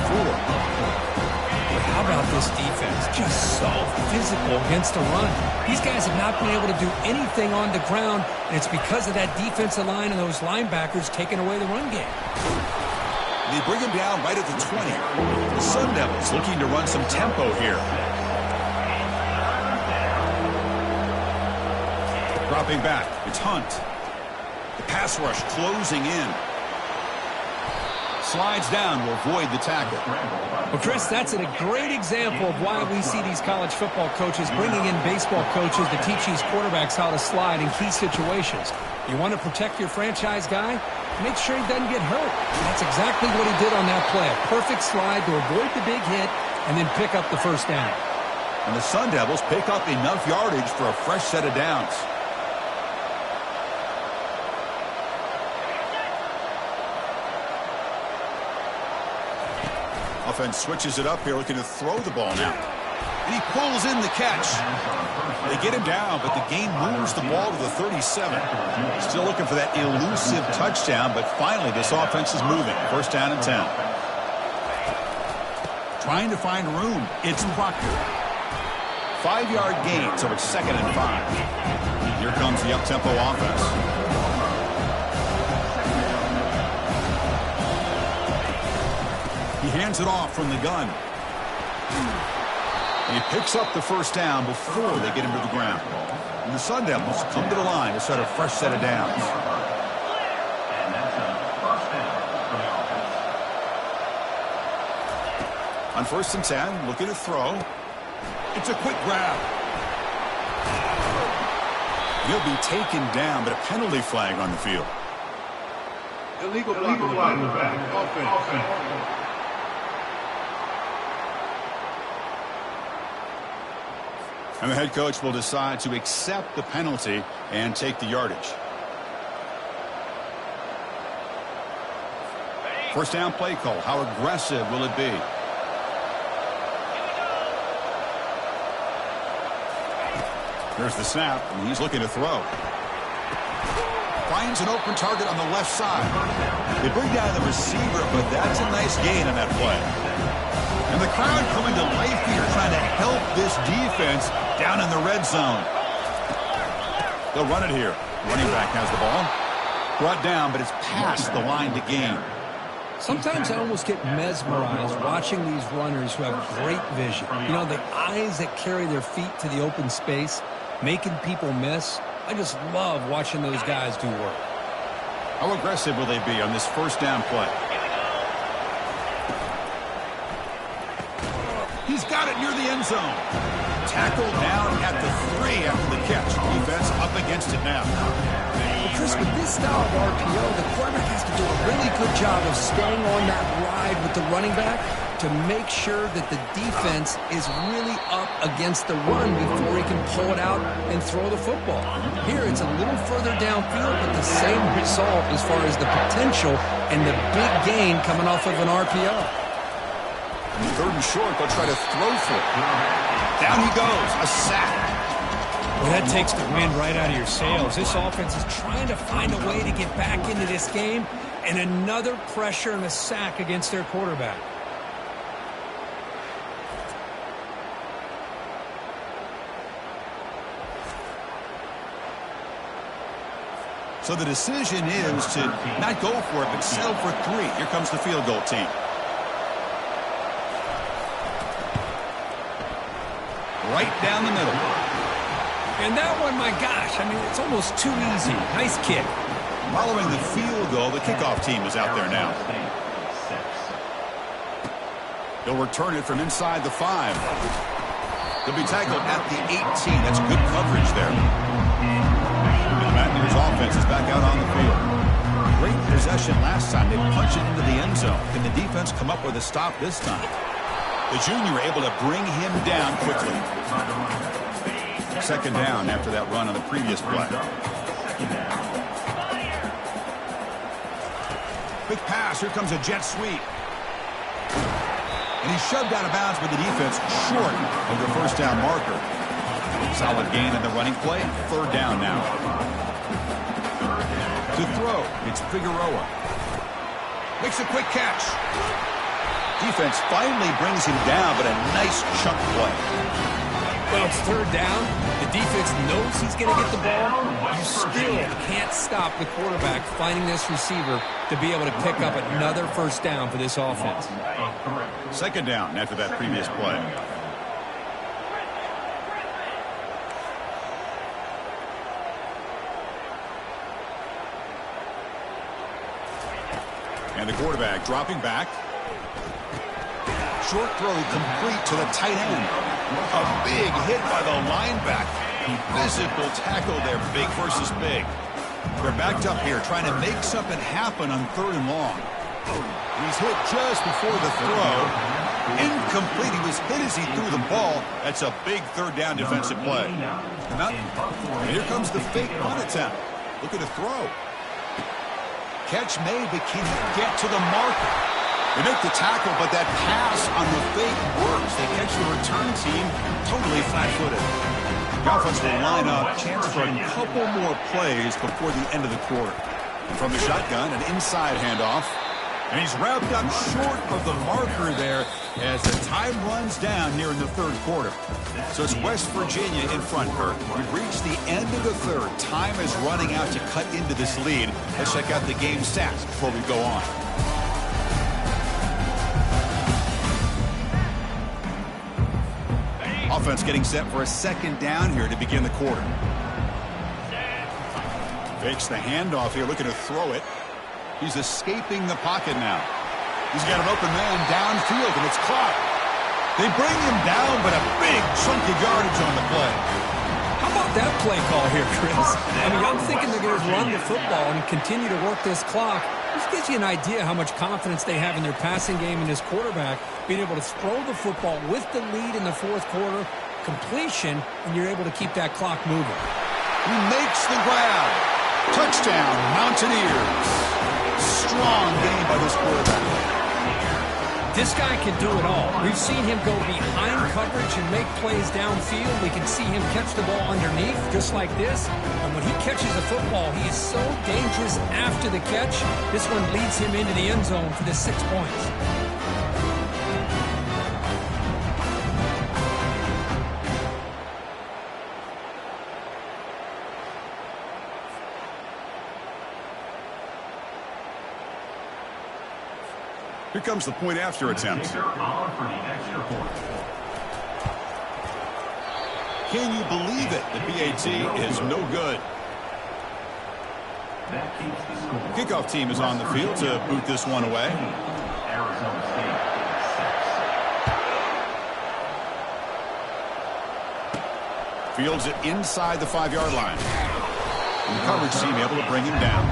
Speaker 6: How about this defense? Just so physical against the run. These guys have not been able to do anything on the ground, and it's because of that defensive line and those linebackers taking away the run game.
Speaker 5: They bring him down right at the 20. The Sun Devils looking to run some tempo here. Dropping back, it's Hunt. The pass rush closing in. Slides down to avoid the tackle.
Speaker 6: Well, Chris, that's a great example of why we see these college football coaches bringing in baseball coaches to teach these quarterbacks how to slide in key situations. You want to protect your franchise guy? Make sure he doesn't get hurt. That's exactly what he did on that play. A perfect slide to avoid the big hit and then pick up the first down.
Speaker 5: And the Sun Devils pick up enough yardage for a fresh set of downs. Offense switches it up here, looking to throw the ball now. And he pulls in the catch. They get him down, but the game moves the ball to the 37. Still looking for that elusive touchdown, but finally this offense is moving. First down and 10. Trying to find room. It's Proctor. 5-yard gain, so it's 2nd and 5. Here comes the up-tempo offense. He hands it off from the gun. And he picks up the first down before they get him to the ground. And the Sun Devils come to the line to start a fresh set of downs.
Speaker 2: And that's a first down for the offense.
Speaker 5: On 1st and 10, looking to throw. It's a quick grab. He'll be taken down, but a penalty flag on the field.
Speaker 2: Illegal flag. Offense.
Speaker 5: And the head coach will decide to accept the penalty and take the yardage. First down play call. How aggressive will it be? There's the snap, and he's looking to throw. Finds an open target on the left side. They bring down the receiver, but that's a nice gain on that play. And the crowd coming to life here, trying to help this defense down in the red zone. They'll run it here. Running back has the ball. Brought down, but it's past the line to gain.
Speaker 6: Sometimes I almost get mesmerized watching these runners who have great vision. You know, the eyes that carry their feet to the open space, making people miss. I just love watching those guys do work.
Speaker 5: How aggressive will they be on this first down play? He's got it near the end zone. Tackled down at the 3 after the catch. Defense up against it now.
Speaker 6: But Chris, with this style of RPO, the quarterback has to do a really good job of staying on that ride with the running back to make sure that the defense is really up against the run before he can pull it out and throw the football. Here, it's a little further downfield, but the same result as far as the potential and the big gain coming off of an RPO.
Speaker 5: 3rd and short, they'll try to throw for it. Down he goes, a sack.
Speaker 6: Well, that takes the wind right out of your sails. This offense is trying to find a way to get back into this game, and another pressure and a sack against their quarterback.
Speaker 5: So the decision is to not go for it, but settle for 3. Here comes the field goal team. right down the middle.
Speaker 6: And that one, my gosh, I mean, it's almost too easy. Nice kick.
Speaker 5: Following the field goal, the kickoff team is out there now. They'll return it from inside the 5. They'll be tackled at the 18. That's good coverage there. The Mountaineers offense is back out on the field. Great possession last time. They punched it into the end zone. Can the defense come up with a stop this time? The junior able to bring him down quickly. Second down after that run on the previous play. Quick pass. Here comes a jet sweep. And he's shoved out of bounds with the defense short of the first down marker. Solid gain in the running play. Third down now. To throw, it's Figueroa. Makes a quick catch. Defense finally brings him down, but a nice chunk play.
Speaker 6: Well, it's third down. The defense knows he's going to get the ball. You still can't stop the quarterback finding this receiver to be able to pick up another first down for this offense.
Speaker 5: Second down after that previous play. And the quarterback dropping back. Short throw complete to the tight end. A big hit by the linebacker. Physical tackle there, big versus big. They're backed up here trying to make something happen on third and long. He's hit just before the throw. Incomplete. He was hit as he threw the ball. That's a big third down defensive play. And here comes the fake punt attempt. Look at the throw. Catch made, but can he get to the marker? They make the tackle, but that pass on the fake works. They catch the return team totally flat-footed. The offense will line up. Chance for a couple more plays before the end of the quarter. From the shotgun, an inside handoff. And he's wrapped up short of the marker there as the time runs down near in the third quarter. So it's West Virginia in front, Kirk. We've reached the end of the third. Time is running out to cut into this lead. Let's check out the game stats before we go on. Offense getting set for a second down here to begin the quarter. Fakes the handoff here, looking to throw it. He's escaping the pocket now. He's got an open man downfield, and it's caught. They bring him down, but a big chunk of yardage on the play.
Speaker 6: How about that play call here, Chris? I mean, I'm thinking they're going to run the football and continue to work this clock. This gives you an idea how much confidence they have in their passing game and this quarterback being able to throw the football with the lead in the fourth quarter, completion, and you're able to keep that clock moving.
Speaker 5: He makes the grab. Touchdown, Mountaineers. Strong game by this quarterback.
Speaker 6: This guy can do it all. We've seen him go behind coverage and make plays downfield. We can see him catch the ball underneath, just like this. And when he catches a football, he is so dangerous after the catch. This one leads him into the end zone for the 6 points.
Speaker 5: Here comes the point after attempt. Can you believe it? The PAT is no good. Kickoff team is on the field to boot this one away. Fields it inside the 5-yard line. And the coverage team able to bring him down.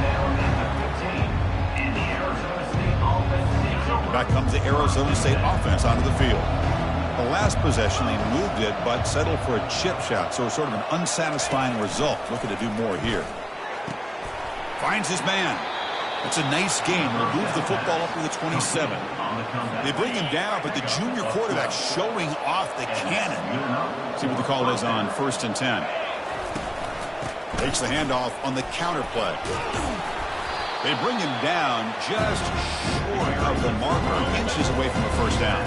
Speaker 5: Back comes the Arizona State offense onto the field. The last possession, they moved it, but settled for a chip shot, so sort of an unsatisfying result. Looking to do more here. Finds his man. It's a nice game. Will move the football up to the 27. They bring him down, but the junior quarterback showing off the cannon. See what the call is on 1st and 10. Takes the handoff on the counter play. They bring him down just short of the marker, inches away from a first down.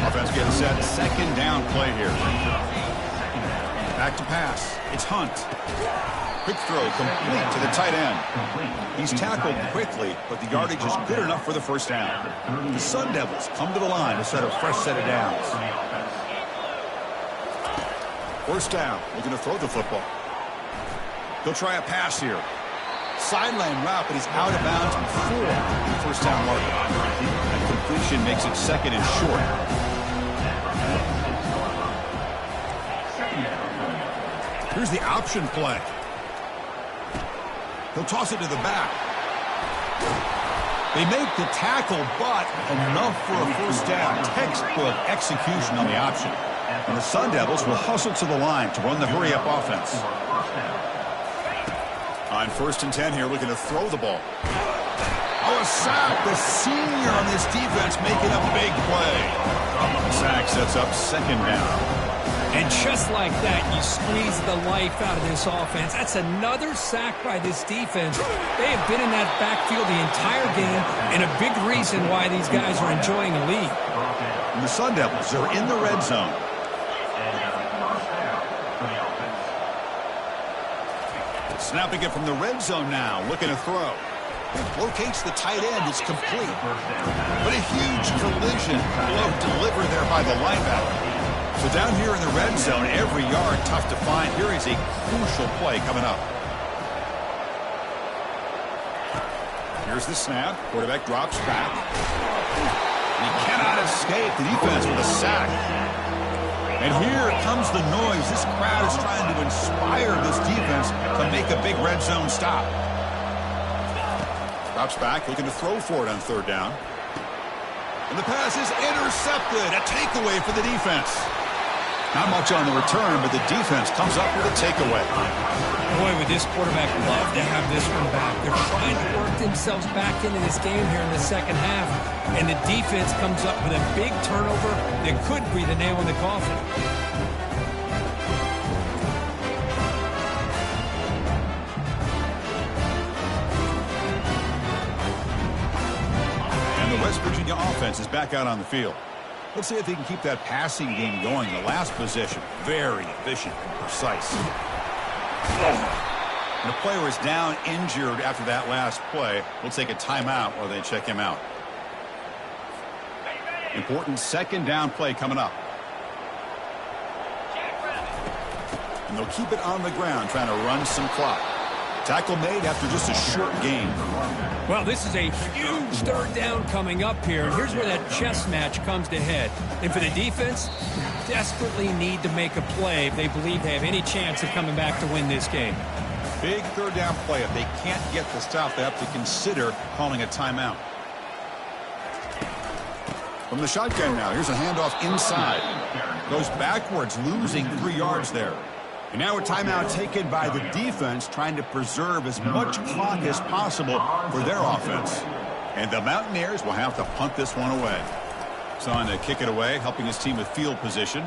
Speaker 5: Offense getting set, second down play here. Back to pass. It's Hunt. Quick throw complete to the tight end. He's tackled quickly, but the yardage is good enough for the first down. The Sun Devils come to the line to set a fresh set of downs. First down. Looking to throw the football. He'll try a pass here. Sideline route, but he's out of bounds before the first down marker. That completion makes it second and short. Here's the option play. He'll toss it to the back. They make the tackle, but enough for a first down. Textbook execution on the option. And the Sun Devils will hustle to the line to run the hurry-up offense. On 1st and 10 here, looking to throw the ball. Oh, a sack. The senior on this defense making a big play. The sack sets up second down.
Speaker 6: And just like that, you squeeze the life out of this offense. That's another sack by this defense. They have been in that backfield the entire game, and a big reason why these guys are enjoying a lead.
Speaker 5: And the Sun Devils are in the red zone. Snapping it from the red zone now, looking to throw. Locates the tight end. It's complete. But a huge collision blow delivered there by the linebacker. So down here in the red zone, every yard tough to find. Here is a crucial play coming up. Here's the snap. Quarterback drops back. And he cannot escape the defense with a sack. And here comes the noise. This crowd is trying to inspire this defense to make a big red zone stop. Drops back, looking to throw for it on 3rd down. And the pass is intercepted. A takeaway for the defense. Not much on the return, but the defense comes up with a takeaway.
Speaker 6: Boy, would this quarterback love to have this one back. They're trying to work themselves back into this game here in the second half, and the defense comes up with a big turnover that could be the nail in the coffin.
Speaker 5: And the West Virginia offense is back out on the field. Let's see if they can keep that passing game going. The last possession, very efficient and precise. And the player is down injured after that last play. We'll take a timeout while they check him out. Important 2nd down play coming up. And they'll keep it on the ground, trying to run some clock. Tackle made after just a short gain.
Speaker 6: Well, this is a huge 3rd down coming up here. Here's where that chess match comes to head. And for the defense, desperately need to make a play if they believe they have any chance of coming back to win this game.
Speaker 5: Big 3rd down play. If they can't get the stop, they have to consider calling a timeout. From the shotgun now, here's a handoff inside. Goes backwards, losing 3 yards there. And now a timeout taken by the defense, trying to preserve as much clock as possible for their offense. And the Mountaineers will have to punt this one away. Son to kick it away, helping his team with field position.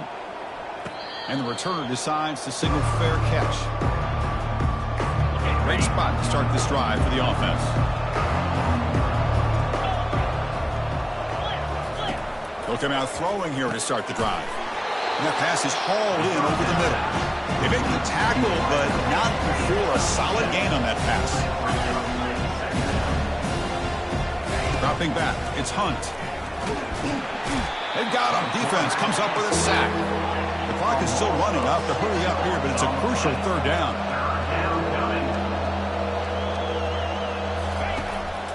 Speaker 5: And the returner decides to signal fair catch. Great spot to start this drive for the offense. They'll come out throwing here to start the drive. And that pass is hauled in over the middle. They make the tackle, but not before a solid gain on that pass. Dropping back, it's Hunt. They've got him. Defense comes up with a sack. The clock is still running. Up to hurry up here, but it's a crucial 3rd down.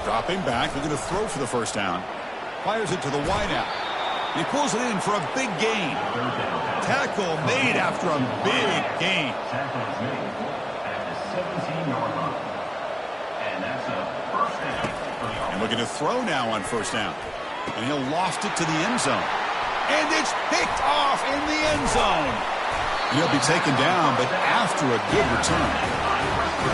Speaker 5: Dropping back, looking to throw for the first down. Fires it to the wideout. He pulls it in for a big gain. Tackle made after a big gain.
Speaker 2: Tackle is made at the 17-yard line. And that's a first down for the offense.
Speaker 5: And looking to throw now on 1st down. And he'll loft it to the end zone. And it's picked off in the end zone. He'll be taken down, but after a good return.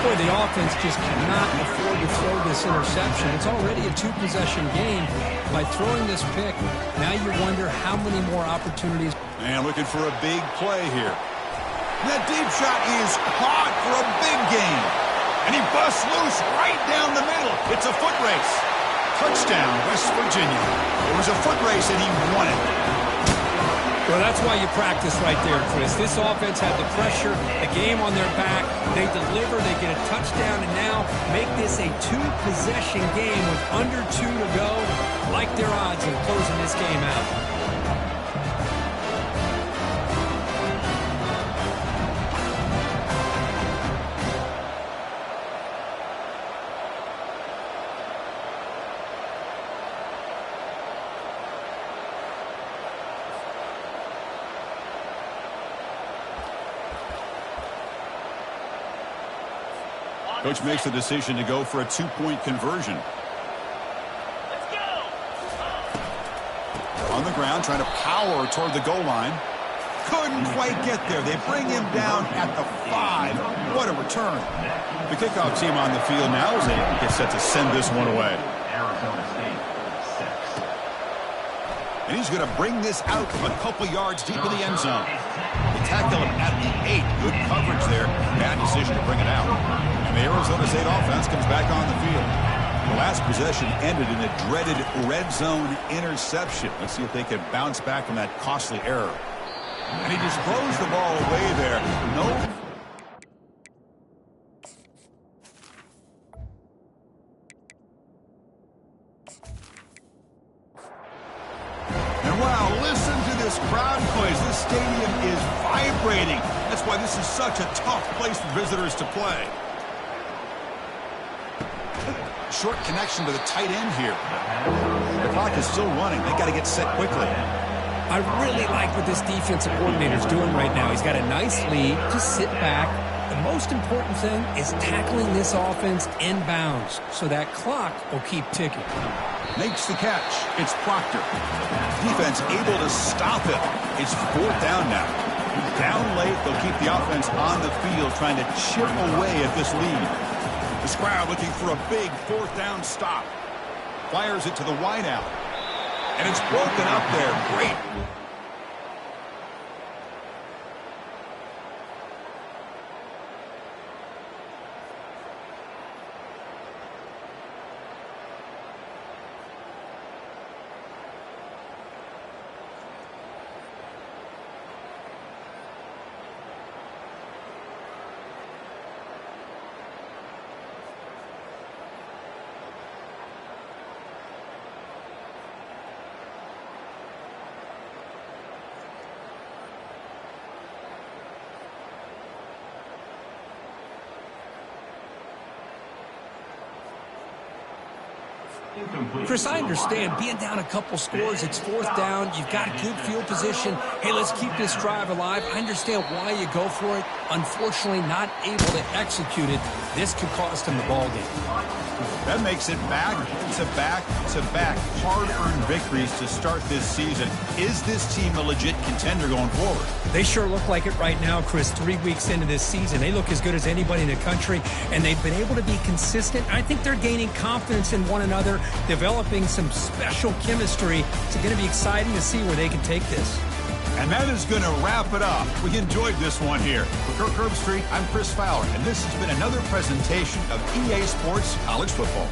Speaker 6: Boy, the offense just cannot afford to throw this interception. It's already a 2-possession game. By throwing this pick, now you wonder how many more opportunities.
Speaker 5: And looking for a big play here. And that deep shot is caught for a big gain. And he busts loose right down the middle. It's a foot race. Touchdown, West Virginia. It was a foot race and he won it.
Speaker 6: Well, that's why you practice right there, Chris. This offense had the pressure, the game on their back. They deliver, they get a touchdown, and now make this a 2-possession game with under 2 to go. Like their odds of closing this game out.
Speaker 5: Coach makes the decision to go for a 2-point conversion. On the ground, trying to power toward the goal line. Couldn't quite get there. They bring him down at the 5. What a return. The kickoff team on the field now as they get set to send this one away.
Speaker 2: Arizona State, 6.
Speaker 5: And he's going to bring this out from a couple yards deep in the end zone. They tackle him at the 8. Good coverage there. Bad decision to bring it out. And the Arizona State offense comes back on the field. The last possession ended in a dreaded red zone interception. Let's see if they can bounce back from that costly error. And he just throws the ball away there. No. And wow, listen to this crowd noise. This stadium is vibrating. That's why this is such a tough place for visitors to play. Short connection to the tight end here. The clock is still running. They got to get set quickly.
Speaker 6: I really like what this defensive coordinator is doing right now. He's got a nice lead. Just sit back. The most important thing is tackling this offense inbounds so that clock will keep ticking.
Speaker 5: Makes the catch. It's Proctor. Defense able to stop it. It's 4th down now. Down late, they'll keep the offense on the field trying to chip away at this lead. This crowd looking for a big 4th down stop. Fires it to the wideout. And it's broken up there. Great.
Speaker 6: Chris, I understand being down a couple scores, it's 4th down, you've got a good field position. Hey, let's keep this drive alive. I understand why you go for it. Unfortunately, not able to execute it. This could cost him the ball game.
Speaker 5: That makes it back-to-back hard-earned victories to start this season. Is this team a legit contender going forward?
Speaker 6: They sure look like it right now, Chris. 3 weeks into this season, they look as good as anybody in the country, and they've been able to be consistent. I think they're gaining confidence in one another, developing some special chemistry. It's going to be exciting to see where they can take this.
Speaker 5: And that is going to wrap it up. We enjoyed this one here. For Kirk Herbstreit, I'm Chris Fowler, and this has been another presentation of EA Sports College Football.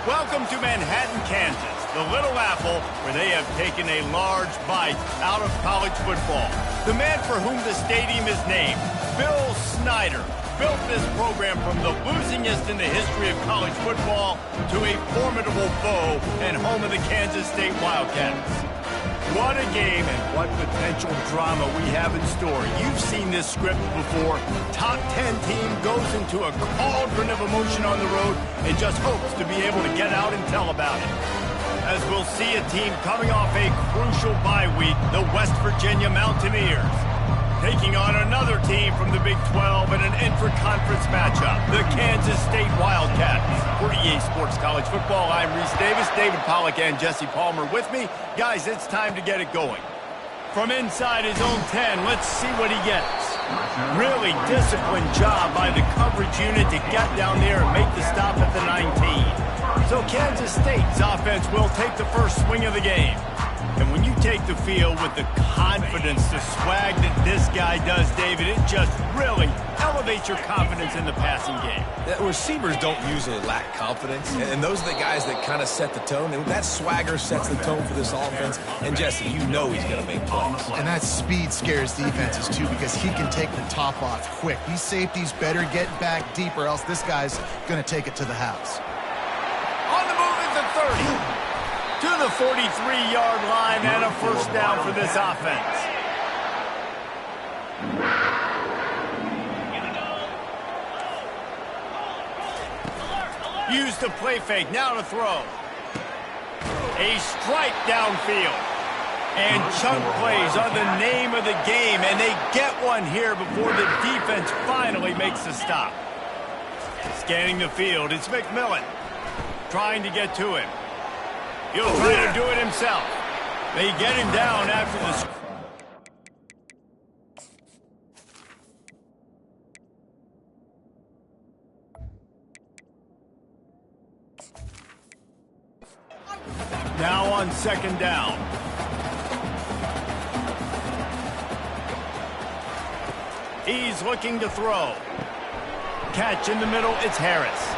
Speaker 1: Welcome to Manhattan, Kansas, the Little Apple, where they have taken a large bite out of college football. The man for whom the stadium is named, Bill Snyder, built this program from the losingest in the history of college football to a formidable foe and home of the Kansas State Wildcats. What a game and what potential drama we have in store. You've seen this script before. Top 10 team goes into a cauldron of emotion on the road and just hopes to be able to get out and tell about it. As we'll see a team coming off a crucial bye week, the West Virginia Mountaineers, taking on another team from the Big 12 in an intra-conference matchup, the Kansas State Wildcats. For EA Sports College Football, I'm Reese Davis, David Pollack, and Jesse Palmer with me. Guys, it's time to get it going. From inside his own 10, let's see what he gets. Really disciplined job by the coverage unit to get down there and make the stop at the 19. So Kansas State's offense will take the first swing of the game. And when you take the field with the confidence, the swag that this guy does, David, it just really elevates your confidence in the passing game.
Speaker 4: Receivers don't usually lack confidence, and those are the guys that kind of set the tone. And that swagger sets the tone for this offense. And, Jesse, you know he's going to make plays.
Speaker 3: And that speed scares defenses, too, because he can take the top off quick. These safeties better get back deep, or else this guy's going to take it to the house.
Speaker 1: On the move at the 30. To the 43-yard line and a first down for this offense. Use the play fake, now to throw. A strike downfield. And chunk plays are the name of the game, and they get one here before the defense finally makes the stop. Scanning the field, it's McMillan trying to get to him. He'll try to do it himself. They get him down after the... Now on second down. He's looking to throw. Catch in the middle, it's Harris.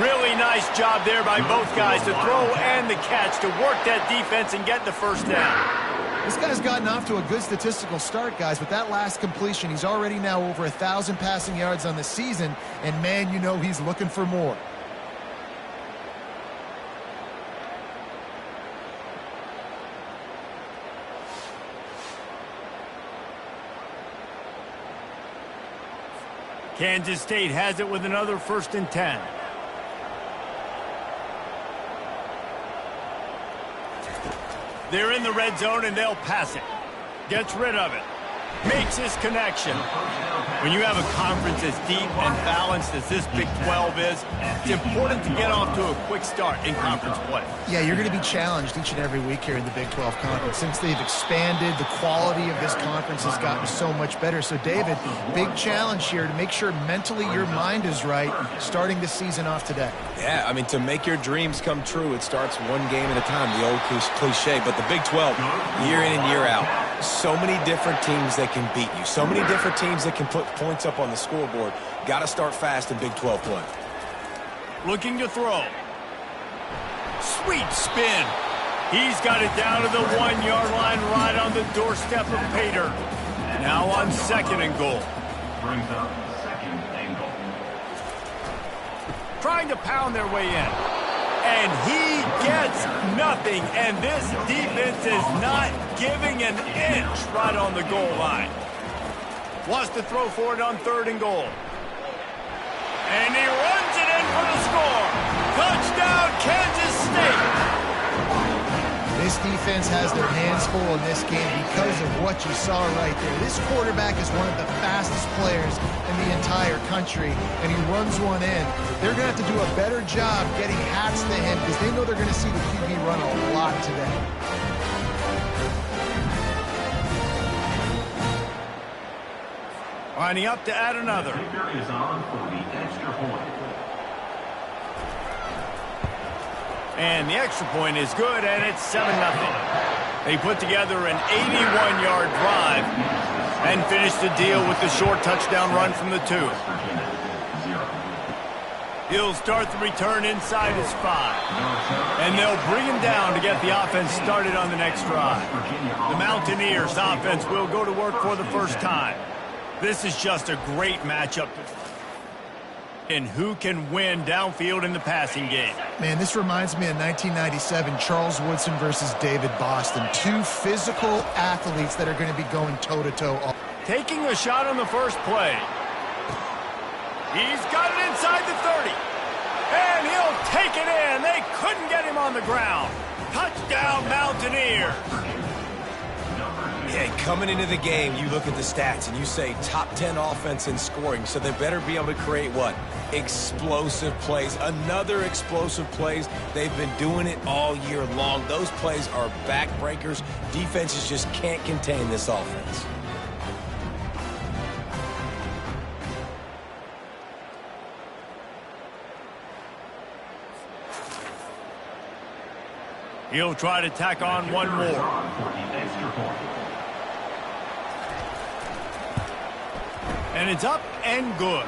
Speaker 1: Really nice job there by both guys to throw and the catch to work that defense and get the first down.
Speaker 3: This guy's gotten off to a good statistical start, guys. With that last completion, he's already now over 1,000 passing yards on the season, and, man, you know he's looking for more.
Speaker 1: Kansas State has it with another 1st and 10. They're in the red zone, and they'll pass it. Gets rid of it. Makes his connection. When you have a conference as deep and balanced as this Big 12 is, it's important to get off to a quick start in conference play.
Speaker 3: Yeah, you're going to be challenged each and every week here in the Big 12 Conference. Since they've expanded, the quality of this conference has gotten so much better. So, David, big challenge here to make sure mentally your mind is right starting this season off today.
Speaker 4: Yeah, I mean, to make your dreams come true, it starts one game at a time, the old cliche. But the Big 12, year in and year out, so many different teams that can beat you, so many different teams that can put points up on the scoreboard. Got to start fast in Big 12 play.
Speaker 1: Looking to throw. Sweet spin. He's got it down to the 1-yard line right on the doorstep of Pater. Now on 2nd and goal.
Speaker 2: Brings up 2nd and goal.
Speaker 1: Trying to pound their way in. And he gets nothing. And this defense is not giving an inch right on the goal line. Wants to throw for it on 3rd and goal. And he runs it in for the score. Touchdown, Kansas State.
Speaker 3: This defense has their hands full in this game because of what you saw right there. This quarterback is one of the fastest players in the entire country, and he runs one in. They're going to have to do a better job getting hats to him because they know they're going to see the QB run a lot today.
Speaker 1: Lining up to add another.
Speaker 2: Kicker is on for the extra point.
Speaker 1: And the extra point is good, and it's 7-0. They put together an 81-yard drive and finish the deal with the short touchdown run from the 2. He'll start the return inside his 5. And they'll bring him down to get the offense started on the next drive. The Mountaineers offense will go to work for the first time. This is just a great matchup. And who can win downfield in the passing game?
Speaker 3: Man, this reminds me of 1997, Charles Woodson versus David Boston. Two physical athletes that are going to be going toe-to-toe.
Speaker 1: Taking a shot on the first play. He's got it inside the 30. And he'll take it in. They couldn't get him on the ground. Touchdown, Mountaineers.
Speaker 4: Yeah, coming into the game, you look at the stats and you say top 10 offense in scoring, so they better be able to create what? Explosive plays. Another explosive plays. They've been doing it all year long. Those plays are backbreakers. Defenses just can't contain this offense.
Speaker 1: He'll try to tack on one more. And it's up and good.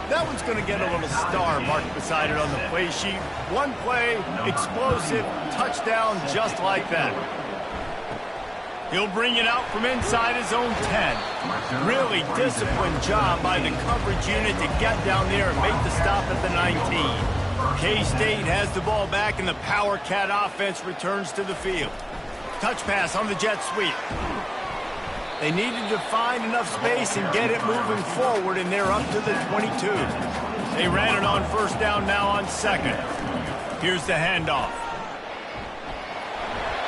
Speaker 1: That one's going to get a little star marked beside it on the play sheet. One play, explosive, touchdown just like that. He'll bring it out from inside his own 10. Really disciplined job by the coverage unit to get down there and make the stop at the 19. K-State has the ball back, and the Power Cat offense returns to the field. Touch pass on the jet sweep. They needed to find enough space and get it moving forward, and they're up to the 22. They ran it on first down now on second. Here's the handoff.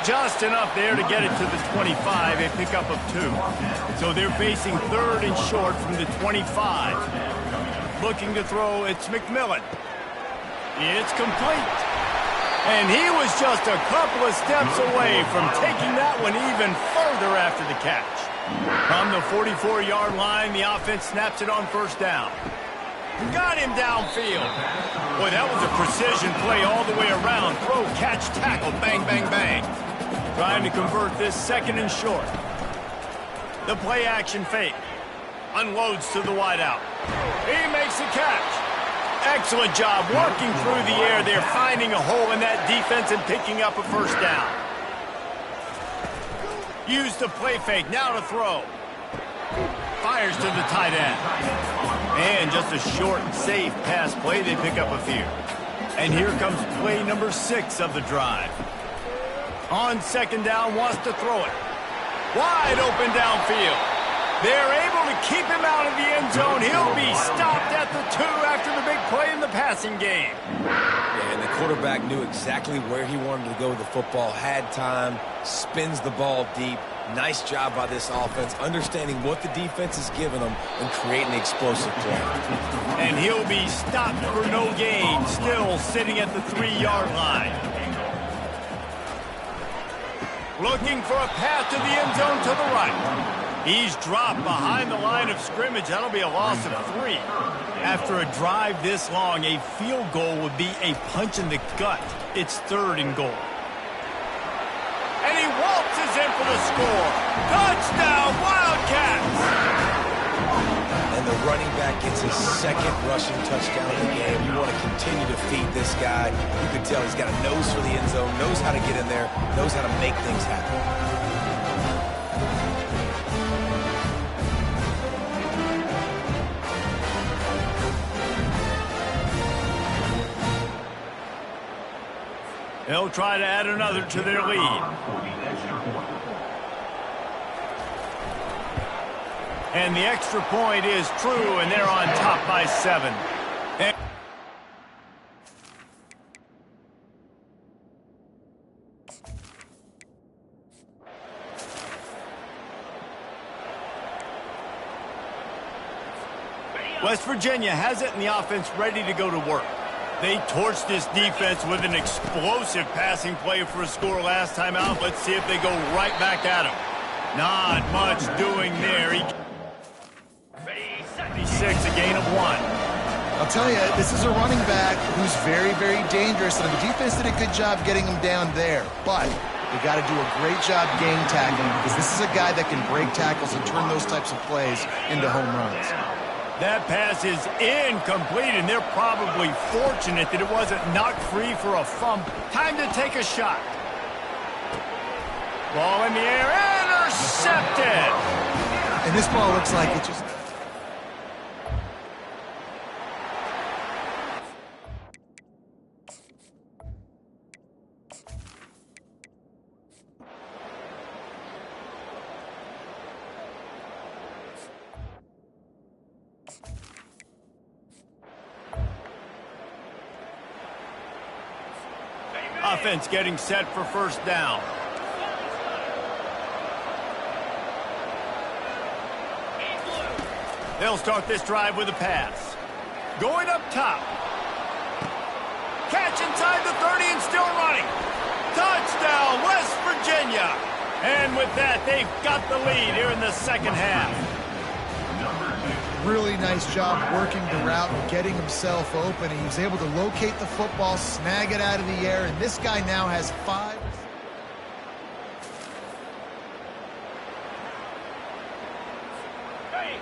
Speaker 1: Just enough there to get it to the 25, a pickup of 2. So they're facing third and short from the 25. Looking to throw, it's McMillan. It's complete. And he was just a couple of steps away from taking that one even further after the catch. From the 44-yard line, the offense snaps it on first down. Got him downfield. Boy, that was a precision play all the way around. Throw, catch, tackle, bang, bang, bang. Trying to convert this second and short. The play action fake. Unloads to the wideout. He makes the catch. Excellent job working through the air there, finding a hole in that defense and picking up a first down. Use the play fake, now to throw. Fires to the tight end. And just a short and safe pass play, they pick up a few. And here comes play number 6 of the drive. On second down, wants to throw it. Wide open downfield. They're able to keep him out of the end zone. He'll be stopped at the 2 after the big play in the passing game.
Speaker 4: Yeah, and the quarterback knew exactly where he wanted to go with the football, had time, spins the ball deep. Nice job by this offense, understanding what the defense is giving them and creating an explosive play.
Speaker 1: And he'll be stopped for no gain, still sitting at the 3-yard line. Looking for a path to the end zone to the right. He's dropped behind the line of scrimmage. That'll be a loss of 3. After a drive this long, a field goal would be a punch in the gut. It's 3rd and goal. And he waltzes in for the score. Touchdown, Wildcats!
Speaker 4: And the running back gets his 2nd rushing touchdown of the game. You want to continue to feed this guy. You can tell he's got a nose for the end zone, knows how to get in there, knows how to make things happen.
Speaker 1: They'll try to add another to their lead. And the extra point is true, and they're on top by 7. West Virginia has it in the offense ready to go to work. They torched this defense with an explosive passing play for a score last time out. Let's see if they go right back at him. Not much doing there. 36, a gain of 1.
Speaker 3: I'll tell you, this is a running back who's very, very dangerous, and the defense did a good job getting him down there. But they got to do a great job game tackling, because this is a guy that can break tackles and turn those types of plays into home runs.
Speaker 1: That pass is incomplete, and they're probably fortunate that it wasn't knocked free for a fumble. Time to take a shot. Ball in the air, intercepted!
Speaker 3: And this ball looks like it just...
Speaker 1: Offense getting set for first down. They'll start this drive with a pass. Going up top. Catch inside the 30 and still running. Touchdown, West Virginia. And with that, they've got the lead here in the second half.
Speaker 3: Really nice job working the route and getting himself open. He was able to locate the football, snag it out of the air, and this guy now has 5.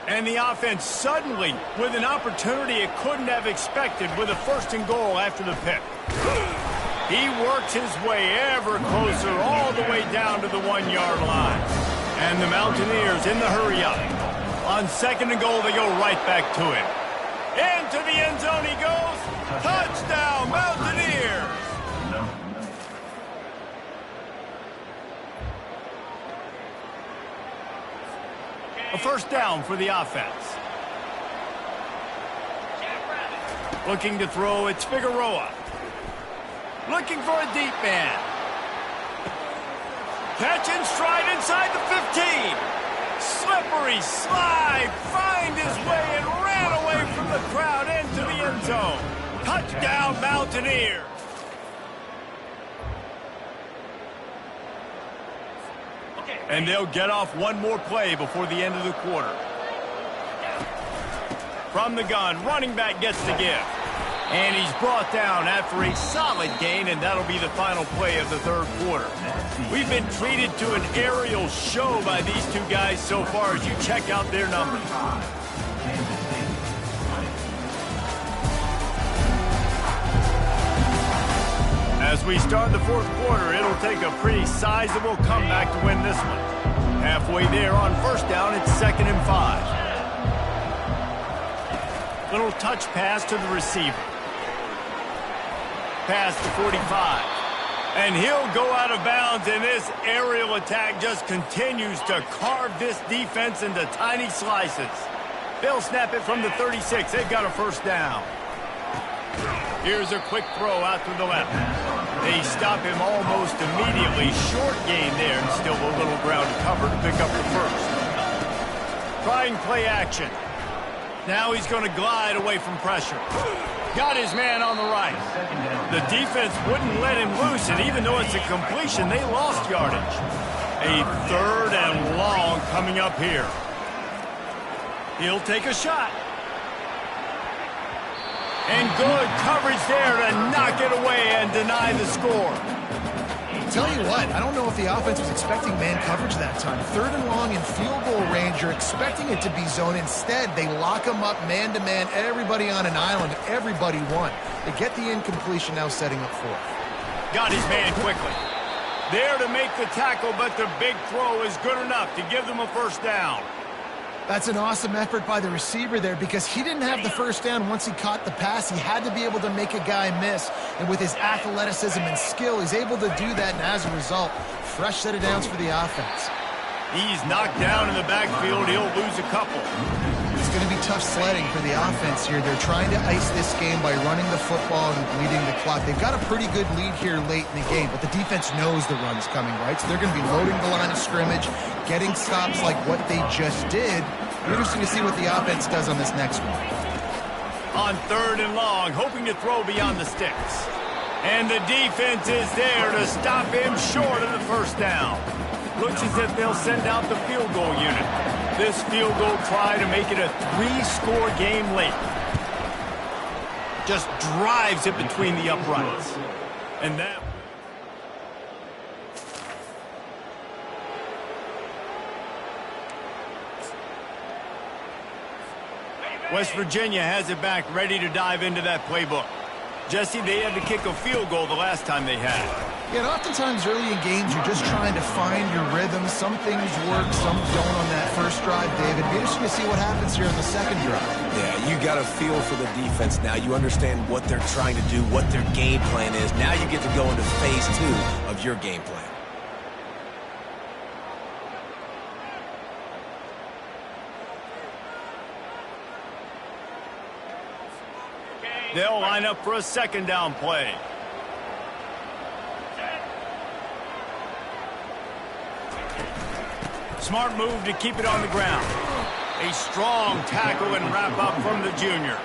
Speaker 1: And the offense suddenly with an opportunity it couldn't have expected with a first and goal after the pick. He works his way ever closer all the way down to the 1-yard line. And the Mountaineers in the hurry-up. On second and goal, they go right back to him. Into the end zone he goes. Touchdown, Mountaineers! A first down for the offense. Looking to throw, it's Figueroa. Looking for a deep man. Catch and stride inside the 15. Slippery slide, find his way and ran away from the crowd into the end zone. Touchdown, Mountaineers. And they'll get off one more play before the end of the quarter. From the gun, running back gets the give. And he's brought down after a solid gain, and that'll be the final play of the third quarter. We've been treated to an aerial show by these two guys so far as you check out their numbers. As we start the fourth quarter, it'll take a pretty sizable comeback to win this one. Halfway there on first down, it's 2nd and 5. Little touch pass to the receiver. Pass to 45. And he'll go out of bounds, and this aerial attack just continues to carve this defense into tiny slices. They'll snap it from the 36. They've got a first down. Here's a quick throw out to the left. They stop him almost immediately. Short gain there, and still a little ground to cover to pick up the first. Trying play action. Now he's going to glide away from pressure. Got his man on the right. The defense wouldn't let him loose, and even though it's a completion, they lost yardage. A 3rd and long coming up here. He'll take a shot. And good coverage there to knock it away and deny the score.
Speaker 3: Tell you what, I don't know if the offense was expecting man coverage that time. 3rd and long in field goal range, you're expecting it to be zone. Instead, they lock them up man-to-man, everybody on an island, everybody won. They get the incompletion, now setting up 4th.
Speaker 1: Got his man quickly. There to make the tackle, but the big throw is good enough to give them a first down.
Speaker 3: That's an awesome effort by the receiver there because he didn't have the first down once he caught the pass. He had to be able to make a guy miss. And with his athleticism and skill, he's able to do that. And as a result, fresh set of downs for the offense.
Speaker 1: He's knocked down in the backfield. He'll lose a couple.
Speaker 3: It's going to be tough sledding for the offense here. They're trying to ice this game by running the football and bleeding the clock. They've got a pretty good lead here late in the game, but the defense knows the run's coming, right? So they're going to be loading the line of scrimmage, getting stops like what they just did. Interesting to see what the offense does on this next one.
Speaker 1: On 3rd and long, hoping to throw beyond the sticks. And the defense is there to stop him short of the first down. Looks as if they'll send out the field goal unit. This field goal try to make it a 3-score game late. Just drives it between the uprights. And that... West Virginia has it back, ready to dive into that playbook. Jesse, they had to kick a field goal the last time they had it.
Speaker 3: Yeah, and oftentimes early in games, you're just trying to find your rhythm. Some things work, some don't on that first drive, David. It'd be interesting to see what happens here in the second drive.
Speaker 4: Yeah, you got a feel for the defense now. You understand what they're trying to do, what their game plan is. Now you get to go into phase 2 of your game plan.
Speaker 1: They'll line up for a second down play. Smart move to keep it on the ground. A strong tackle and wrap up from the junior.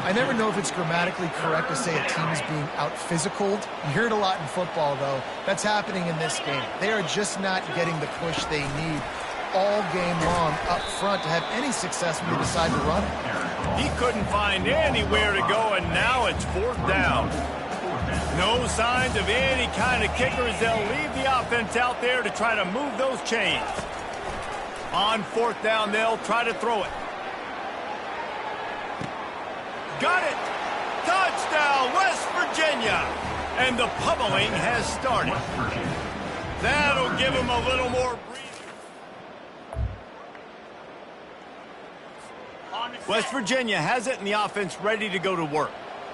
Speaker 3: I never know if it's grammatically correct to say a team is being out-physicaled. You hear it a lot in football, though. That's happening in this game. They are just not getting the push they need all game long up front to have any success when they decide to run it.
Speaker 1: He couldn't find anywhere to go, and now it's 4th down. No signs of any kind of kickers. They'll leave the offense out there to try to move those chains. On 4th down, they'll try to throw it. Got it! Touchdown, West Virginia! And the pummeling has started. That'll give them a little more breathing. West Virginia has it, and the offense ready to go to work.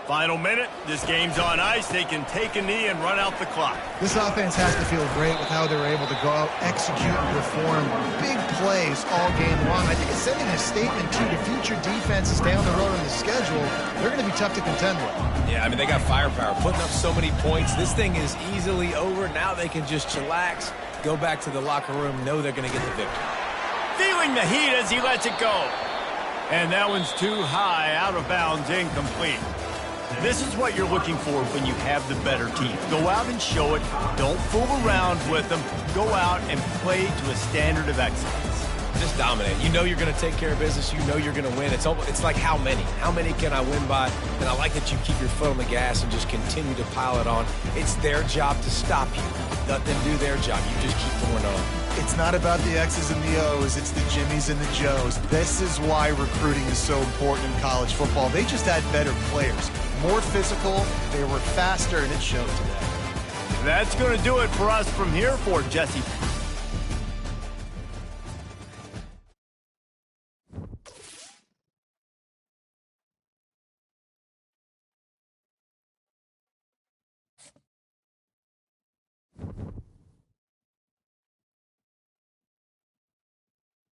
Speaker 1: Final minute. This game's on ice. They can take a knee and run out the clock.
Speaker 3: This offense has to feel great with how they were able to go out, execute, and perform big plays all game long. I think it's sending a statement, too, to future defenses down the road on the schedule. They're going to be tough to contend with.
Speaker 4: Yeah, I mean, they got firepower, putting up so many points. This thing is easily over. Now they can just chillax, go back to the locker room, know they're going to get the victory.
Speaker 1: Feeling the heat as he lets it go. And that one's too high, out of bounds, incomplete. This is what you're looking for when you have the better team. Go out and show it. Don't fool around with them. Go out and play to a standard of excellence.
Speaker 4: Just dominate. You know you're going to take care of business. You know you're going to win. It's like how many? How many can I win by? And I like that you keep your foot on the gas and just continue to pile it on. It's their job to stop you. Let them do their job. You just keep going on.
Speaker 3: It's not about the X's and the O's. It's the Jimmies and the Joes. This is why recruiting is so important in college football. They just had better players. More physical, they were faster, and it showed today.
Speaker 1: That's going to do it for us from here for Jesse.